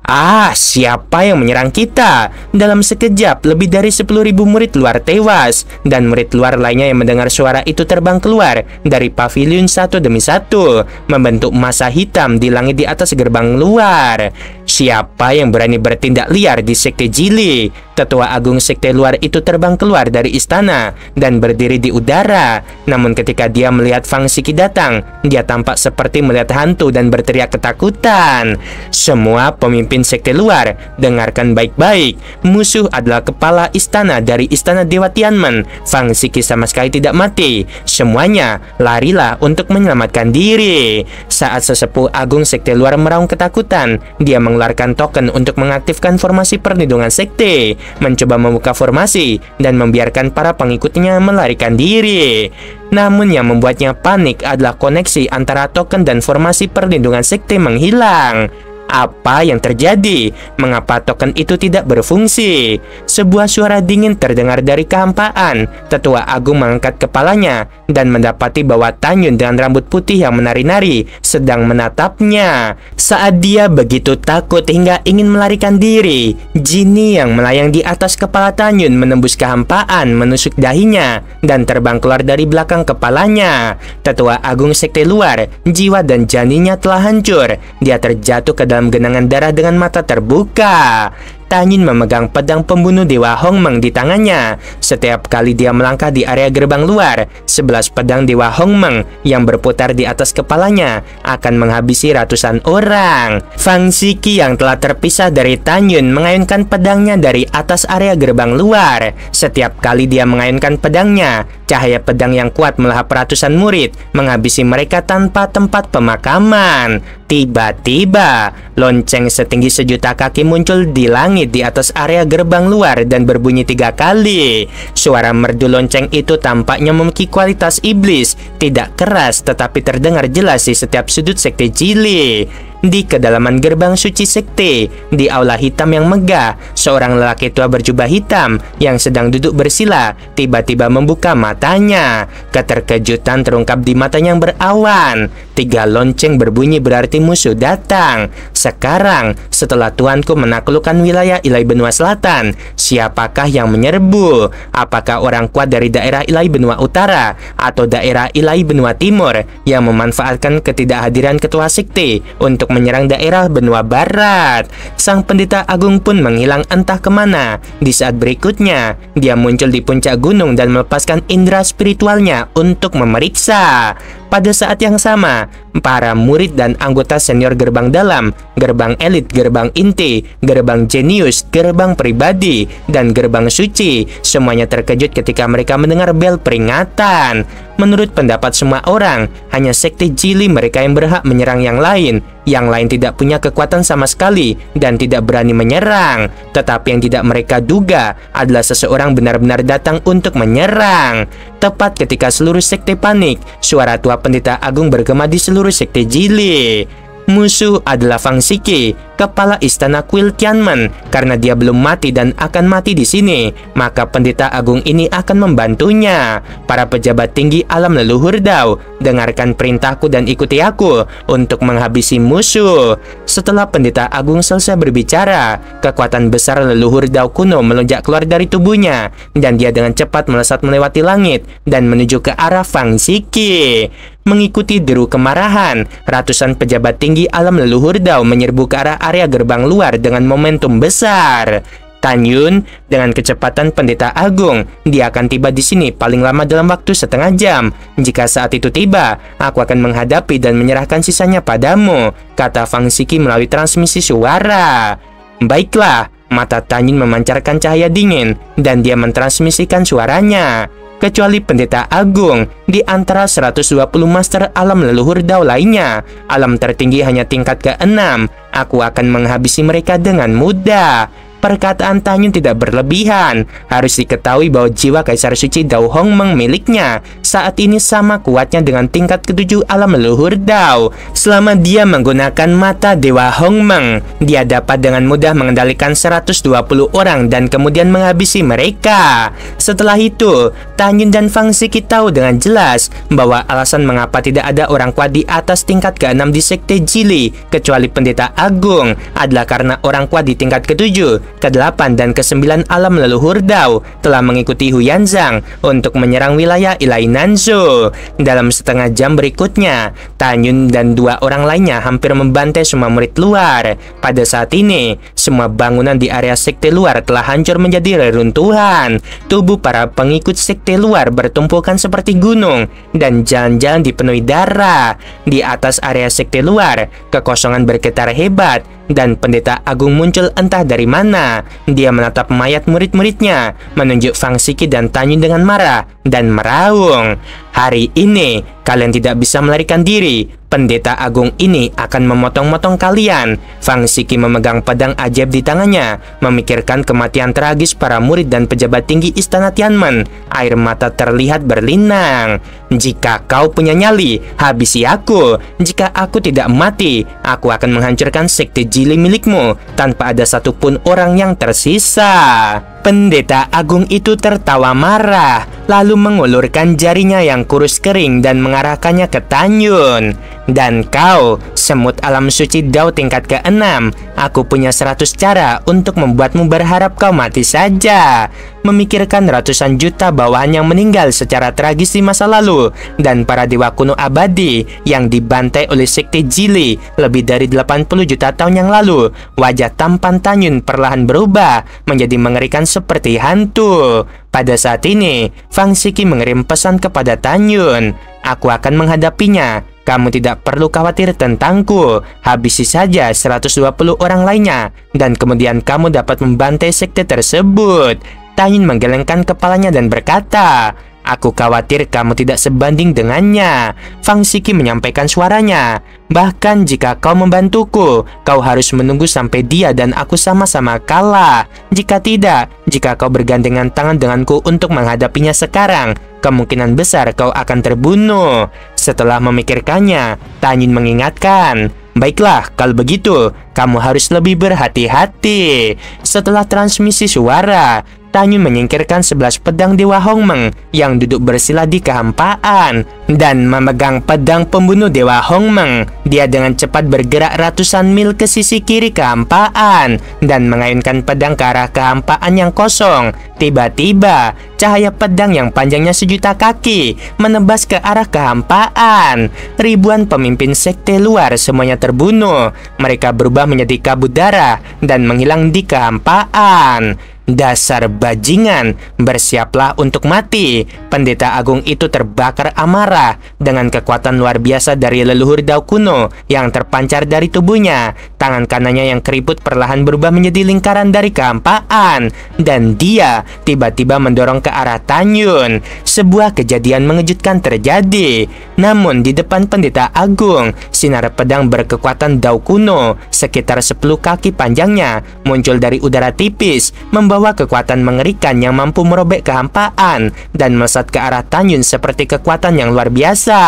Ah, siapa yang menyerang kita? Dalam sekejap, lebih dari 10.000 murid luar tewas, dan murid luar lainnya yang mendengar suara itu terbang keluar dari pavilion satu demi satu, membentuk massa hitam di langit di atas gerbang luar. Siapa yang berani bertindak liar di sekte Jili? Tetua agung sekte luar itu terbang keluar dari istana dan berdiri di udara. Namun ketika dia melihat Fang Siki datang, dia tampak seperti melihat hantu dan berteriak ketakutan. Semua pemimpin sekte luar, dengarkan baik-baik. Musuh adalah kepala istana dari istana Dewa Tianmen. Fang Siki sama sekali tidak mati. Semuanya larilah untuk menyelamatkan diri. Saat sesepuh agung sekte luar meraung ketakutan, dia mengeluarkan token untuk mengaktifkan formasi perlindungan sekte, mencoba membuka formasi dan membiarkan para pengikutnya melarikan diri. Namun yang membuatnya panik adalah koneksi antara token dan formasi perlindungan sekte menghilang. Apa yang terjadi? Mengapa token itu tidak berfungsi? Sebuah suara dingin terdengar dari kehampaan. Tetua agung mengangkat kepalanya dan mendapati bahwa Tanyun dengan rambut putih yang menari-nari sedang menatapnya. Saat dia begitu takut hingga ingin melarikan diri, Jinny yang melayang di atas kepala Tanyun menembus kehampaan, menusuk dahinya dan terbang keluar dari belakang kepalanya. Tetua agung sekte luar, jiwa dan janinya telah hancur. Dia terjatuh ke dalam genangan darah dengan mata terbuka. Tanyun memegang pedang pembunuh Dewa Hongmeng di tangannya. Setiap kali dia melangkah di area gerbang luar, 11 pedang Dewa Hongmeng yang berputar di atas kepalanya akan menghabisi ratusan orang. Fang Siki yang telah terpisah dari Tanyun mengayunkan pedangnya dari atas area gerbang luar. Setiap kali dia mengayunkan pedangnya, cahaya pedang yang kuat melahap ratusan murid, menghabisi mereka tanpa tempat pemakaman. Tiba-tiba, lonceng setinggi 1 juta kaki muncul di langit di atas area gerbang luar dan berbunyi 3 kali. Suara merdu lonceng itu tampaknya memiliki kualitas iblis, tidak keras tetapi terdengar jelas di setiap sudut sekte Jili. Di kedalaman gerbang suci sekte, di aula hitam yang megah, seorang lelaki tua berjubah hitam yang sedang duduk bersila tiba-tiba membuka matanya. Keterkejutan terungkap di matanya yang berawan. 3 lonceng berbunyi berarti musuh datang. Sekarang, setelah tuanku menaklukkan wilayah ilahi benua selatan, siapakah yang menyerbu? Apakah orang kuat dari daerah ilahi benua utara atau daerah ilahi benua timur yang memanfaatkan ketidakhadiran ketua sekte untuk menyerang daerah benua barat? Sang pendeta agung pun menghilang entah kemana. Di saat berikutnya, dia muncul di puncak gunung dan melepaskan indera spiritualnya untuk memeriksa. Pada saat yang sama, para murid dan anggota senior gerbang dalam, gerbang elit, gerbang inti, gerbang jenius, gerbang pribadi, dan gerbang suci semuanya terkejut ketika mereka mendengar bel peringatan. Menurut pendapat semua orang, hanya sekte Jili mereka yang berhak menyerang yang lain. Yang lain tidak punya kekuatan sama sekali dan tidak berani menyerang. Tetapi yang tidak mereka duga adalah seseorang benar-benar datang untuk menyerang. Tepat ketika seluruh sekte panik, suara tua pendeta agung bergema di seluruh sekte Jili. Musuh adalah Fang Siki, kepala istana kuil Tianmen. Karena dia belum mati dan akan mati di sini, maka pendeta agung ini akan membantunya. Para pejabat tinggi alam leluhur Dao, dengarkan perintahku dan ikuti aku untuk menghabisi musuh. Setelah pendeta agung selesai berbicara, kekuatan besar leluhur Dao kuno melonjak keluar dari tubuhnya, dan dia dengan cepat melesat melewati langit dan menuju ke arah Fang Siki. Mengikuti deru kemarahan, ratusan pejabat tinggi alam leluhur Dao menyerbu ke arah area gerbang luar dengan momentum besar. Tanyun, dengan kecepatan pendeta agung, dia akan tiba di sini paling lama dalam waktu setengah jam. Jika saat itu tiba, aku akan menghadapi dan menyerahkan sisanya padamu, kata Fang Siki melalui transmisi suara. Baiklah, mata Tanyun memancarkan cahaya dingin, dan dia mentransmisikan suaranya. Kecuali pendeta agung, di antara 120 master alam leluhur Dao lainnya, alam tertinggi hanya tingkat ke-6. Aku akan menghabisi mereka dengan mudah. Perkataan Tan Yun tidak berlebihan. Harus diketahui bahwa jiwa Kaisar Suci Dao Hongmeng miliknya saat ini sama kuatnya dengan tingkat ke-7 alam leluhur Dao. Selama dia menggunakan mata Dewa Hongmeng, dia dapat dengan mudah mengendalikan 120 orang dan kemudian menghabisi mereka. Setelah itu, Tan Yun dan Fang Xiki tahu dengan jelas bahwa alasan mengapa tidak ada orang kuat di atas tingkat ke-6 di Sekte Jili kecuali Pendeta Agung adalah karena orang kuat di tingkat ke-7, ke-8, dan ke-9 alam leluhur Dao telah mengikuti Huyanzang untuk menyerang wilayah Ilai Nanzhou. Dalam setengah jam berikutnya, Tan Yun dan 2 orang lainnya hampir membantai semua murid luar. Pada saat ini, semua bangunan di area sekte luar telah hancur menjadi reruntuhan. Tubuh para pengikut sekte luar bertumpukan seperti gunung dan jalan-jalan dipenuhi darah. Di atas area sekte luar, kekosongan bergetar hebat dan Pendeta Agung muncul entah dari mana. Dia menatap mayat murid-muridnya, menunjuk Fang Xiki dan Tan Yun dengan marah dan meraung. Hari ini, kalian tidak bisa melarikan diri. Pendeta Agung ini akan memotong-motong kalian. Fang Xiki memegang pedang ajaib di tangannya, memikirkan kematian tragis para murid dan pejabat tinggi Istana Tianmen. Air mata terlihat berlinang. Jika kau punya nyali, habisi aku. Jika aku tidak mati, aku akan menghancurkan sekte Jili milikmu tanpa ada satupun orang yang tersisa. Pendeta Agung itu tertawa marah, lalu mengulurkan jarinya yang kurus kering dan mengarahkannya ke Tan Yun. Dan kau, semut alam suci Dao tingkat ke-6, aku punya 100 cara untuk membuatmu berharap kau mati saja. Memikirkan ratusan juta bawahan yang meninggal secara tragis di masa lalu dan para dewa kuno abadi yang dibantai oleh sekte Jili lebih dari 80 juta tahun yang lalu, wajah tampan Tan Yun perlahan berubah menjadi mengerikan seperti hantu. Pada saat ini, Fang Xiki mengirim pesan kepada Tan Yun. Aku akan menghadapinya. Kamu tidak perlu khawatir tentangku. Habisi saja 120 orang lainnya dan kemudian kamu dapat membantai sekte tersebut. Tan Yun menggelengkan kepalanya dan berkata, aku khawatir kamu tidak sebanding dengannya. Fang Xiki menyampaikan suaranya. Bahkan jika kau membantuku, kau harus menunggu sampai dia dan aku sama-sama kalah. Jika tidak, jika kau bergandengan tangan denganku untuk menghadapinya sekarang, kemungkinan besar kau akan terbunuh. Setelah memikirkannya, Tan Yun mengingatkan, baiklah, kalau begitu, kamu harus lebih berhati-hati. Setelah transmisi suara, Tan Yun menyingkirkan 11 pedang Dewa Hongmeng yang duduk bersila di kehampaan dan memegang pedang pembunuh Dewa Hongmeng. Dia dengan cepat bergerak ratusan mil ke sisi kiri kehampaan dan mengayunkan pedang ke arah kehampaan yang kosong. Tiba-tiba, cahaya pedang yang panjangnya 1.000.000 kaki menebas ke arah kehampaan. Ribuan pemimpin sekte luar semuanya terbunuh. Mereka berubah menjadi kabut darah dan menghilang di kehampaan. Dasar bajingan, bersiaplah untuk mati. Pendeta Agung itu terbakar amarah dengan kekuatan luar biasa dari leluhur Dao kuno yang terpancar dari tubuhnya. Tangan kanannya yang keriput perlahan berubah menjadi lingkaran dari kehampaan dan dia tiba-tiba mendorong ke arah Tan Yun. Sebuah kejadian mengejutkan terjadi. Namun di depan Pendeta Agung, sinar pedang berkekuatan Dao kuno sekitar 10 kaki panjangnya muncul dari udara tipis, membawa kekuatan mengerikan yang mampu merobek kehampaan dan melesat ke arah Tan Yun seperti kekuatan yang luar biasa.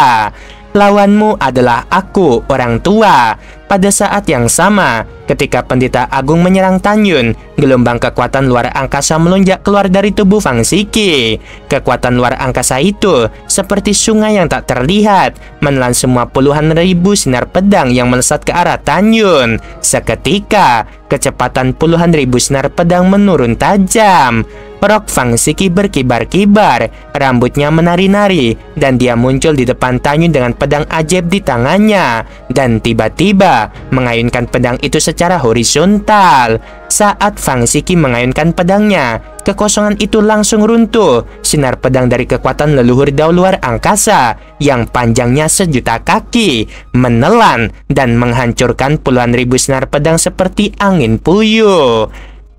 Lawanmu adalah aku, orang tua. Pada saat yang sama, ketika Pendeta Agung menyerang Tan Yun, gelombang kekuatan luar angkasa melonjak keluar dari tubuh Fang Xiki. Kekuatan luar angkasa itu seperti sungai yang tak terlihat, menelan semua puluhan ribu sinar pedang yang melesat ke arah Tan Yun. Seketika, kecepatan puluhan ribu sinar pedang menurun tajam. Rok Fang Xiki berkibar-kibar, rambutnya menari-nari, dan dia muncul di depan Tan Yun dengan pedang ajaib di tangannya. Dan tiba-tiba mengayunkan pedang itu secara horizontal. Saat Fang Xiki mengayunkan pedangnya, kekosongan itu langsung runtuh. Sinar pedang dari kekuatan leluhur Dao luar angkasa yang panjangnya 1.000.000 kaki menelan dan menghancurkan puluhan ribu sinar pedang seperti angin puyuh.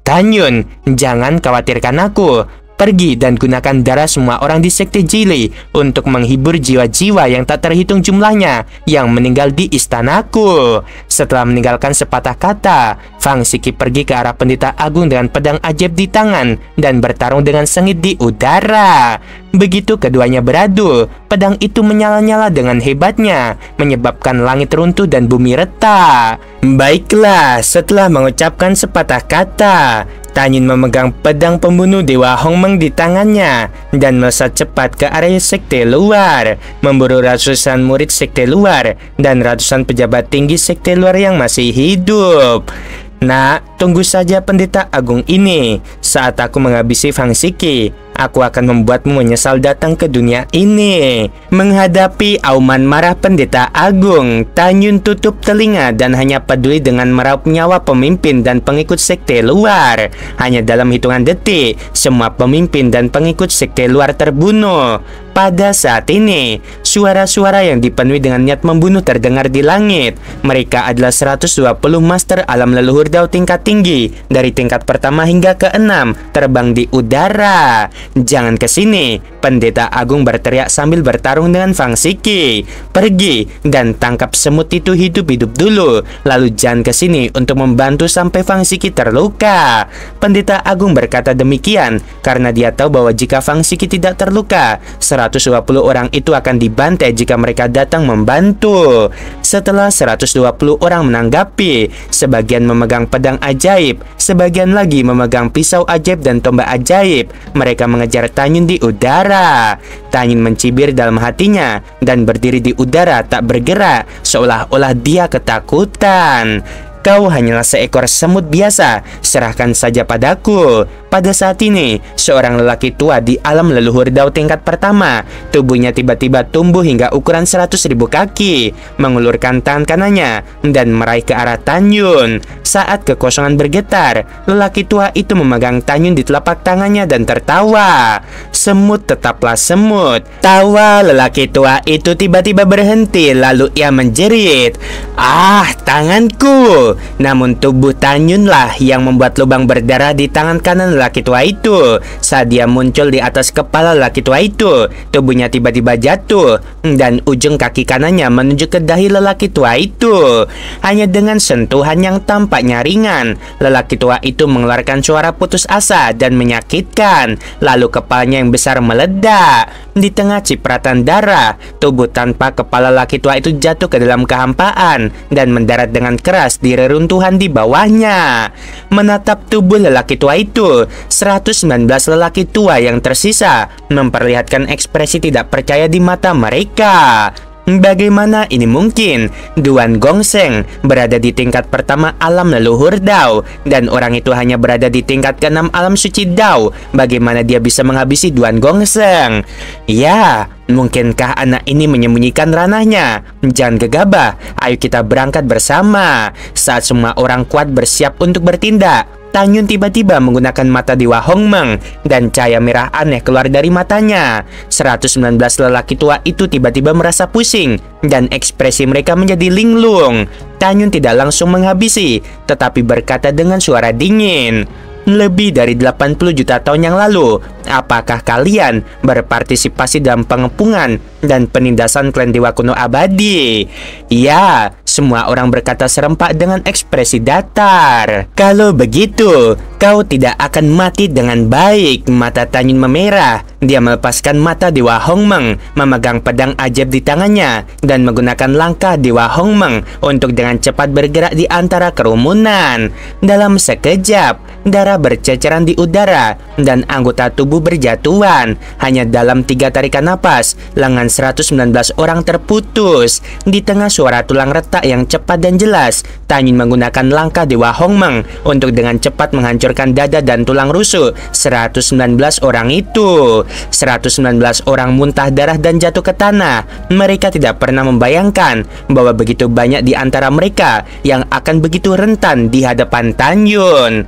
Tan Yun, jangan khawatirkan aku. Pergi dan gunakan darah semua orang di Sekte Jili untuk menghibur jiwa-jiwa yang tak terhitung jumlahnya yang meninggal di istanaku. Setelah meninggalkan sepatah kata, Fang Siki pergi ke arah pendeta agung dengan pedang ajaib di tangan dan bertarung dengan sengit di udara. Begitu keduanya beradu, pedang itu menyala-nyala dengan hebatnya, menyebabkan langit runtuh dan bumi retak. Baiklah, setelah mengucapkan sepatah kata, Tanyun memegang pedang pembunuh Dewa Hongmeng di tangannya dan melesat cepat ke area sekte luar, memburu ratusan murid sekte luar dan ratusan pejabat tinggi sekte luar yang masih hidup. Nak, tunggu saja pendeta agung ini. Saat aku menghabisi Fang Siki, aku akan membuatmu menyesal datang ke dunia ini. Menghadapi auman marah pendeta agung, Tanyun tutup telinga dan hanya peduli dengan meraup nyawa pemimpin dan pengikut sekte luar. Hanya dalam hitungan detik, semua pemimpin dan pengikut sekte luar terbunuh. Pada saat ini, suara-suara yang dipenuhi dengan niat membunuh terdengar di langit. Mereka adalah 120 master alam leluhur Dao tingkat tinggi, dari tingkat pertama hingga ke-6, terbang di udara. Jangan ke sini, pendeta agung berteriak sambil bertarung dengan Fang Siki. Pergi dan tangkap semut itu hidup-hidup dulu, lalu jangan ke sini untuk membantu sampai Fang Siki terluka. Pendeta agung berkata demikian karena dia tahu bahwa jika Fang Siki tidak terluka, 120 orang itu akan dibantai jika mereka datang membantu. Setelah 120 orang menanggapi, sebagian memegang pedang ajaib, sebagian lagi memegang pisau ajaib dan tombak ajaib. Mereka mengejar Tanyun di udara. Tanyun mencibir dalam hatinya dan berdiri di udara tak bergerak, seolah-olah dia ketakutan. Kau hanyalah seekor semut biasa, serahkan saja padaku. Pada saat ini, seorang lelaki tua di alam leluhur Dao tingkat pertama, tubuhnya tiba-tiba tumbuh hingga ukuran 100.000 kaki, mengulurkan tangan kanannya dan meraih ke arah Tanyun. Saat kekosongan bergetar, lelaki tua itu memegang Tanyun di telapak tangannya dan tertawa. Semut tetaplah semut. Tawa lelaki tua itu tiba-tiba berhenti, lalu ia menjerit, "Ah, tanganku!" Namun tubuh Tanyunlah yang membuat lubang berdarah di tangan kanan lelaki tua itu. Saat dia muncul di atas kepala lelaki tua itu, tubuhnya tiba-tiba jatuh dan ujung kaki kanannya menuju ke dahi lelaki tua itu. Hanya dengan sentuhan yang tampaknya ringan, lelaki tua itu mengeluarkan suara putus asa dan menyakitkan. Lalu kepalanya yang besar meledak. Di tengah cipratan darah, tubuh tanpa kepala lelaki tua itu jatuh ke dalam kehampaan dan mendarat dengan keras di reruntuhan di bawahnya. Menatap tubuh lelaki tua itu, 119 lelaki tua yang tersisa memperlihatkan ekspresi tidak percaya di mata mereka. Bagaimana ini mungkin? Duan Gongseng berada di tingkat pertama alam leluhur Dao, dan orang itu hanya berada di tingkat ke-6 alam suci Dao. Bagaimana dia bisa menghabisi Duan Gongseng? Ya, mungkinkah anak ini menyembunyikan ranahnya? Jangan gegabah, ayo kita berangkat bersama. Saat semua orang kuat bersiap untuk bertindak, Tanyun tiba-tiba menggunakan mata Dewa Hongmeng dan cahaya merah aneh keluar dari matanya. 119 lelaki tua itu tiba-tiba merasa pusing dan ekspresi mereka menjadi linglung. Tanyun tidak langsung menghabisi, tetapi berkata dengan suara dingin, "Lebih dari 80 juta tahun yang lalu, apakah kalian berpartisipasi dalam pengepungan dan penindasan klan Dewa Kuno Abadi?" Ya, semua orang berkata serempak dengan ekspresi datar. "Kalau begitu, kau tidak akan mati dengan baik." Mata Tanyun memerah. Dia melepaskan mata Dewa Hongmeng, memegang pedang ajaib di tangannya, dan menggunakan langkah Dewa Hongmeng untuk dengan cepat bergerak di antara kerumunan. Dalam sekejap, darah berceceran di udara dan anggota tubuh berjatuhan. Hanya dalam 3 tarikan napas, lengan 119 orang terputus. Di tengah suara tulang retak yang cepat dan jelas, Tanyun menggunakan langkah Dewa Hongmeng untuk dengan cepat menghancurkan dada dan tulang rusuk 119 orang itu. 119 orang muntah darah dan jatuh ke tanah. Mereka tidak pernah membayangkan bahwa begitu banyak di antara mereka yang akan begitu rentan di hadapan Tanyun.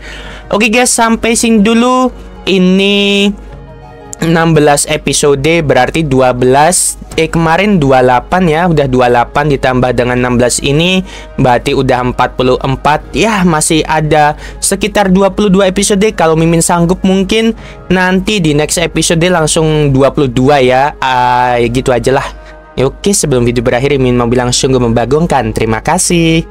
Oke guys, sampai sini dulu. Ini 16 episode berarti 12 kemarin 28 ya, udah 28 ditambah dengan 16 ini berarti udah 44. Ya, masih ada sekitar 22 episode. Kalau Mimin sanggup mungkin nanti di next episode langsung 22 ya. Gitu aja lah. Oke, sebelum video berakhir Mimin mau bilang sungguh membagongkan. Terima kasih.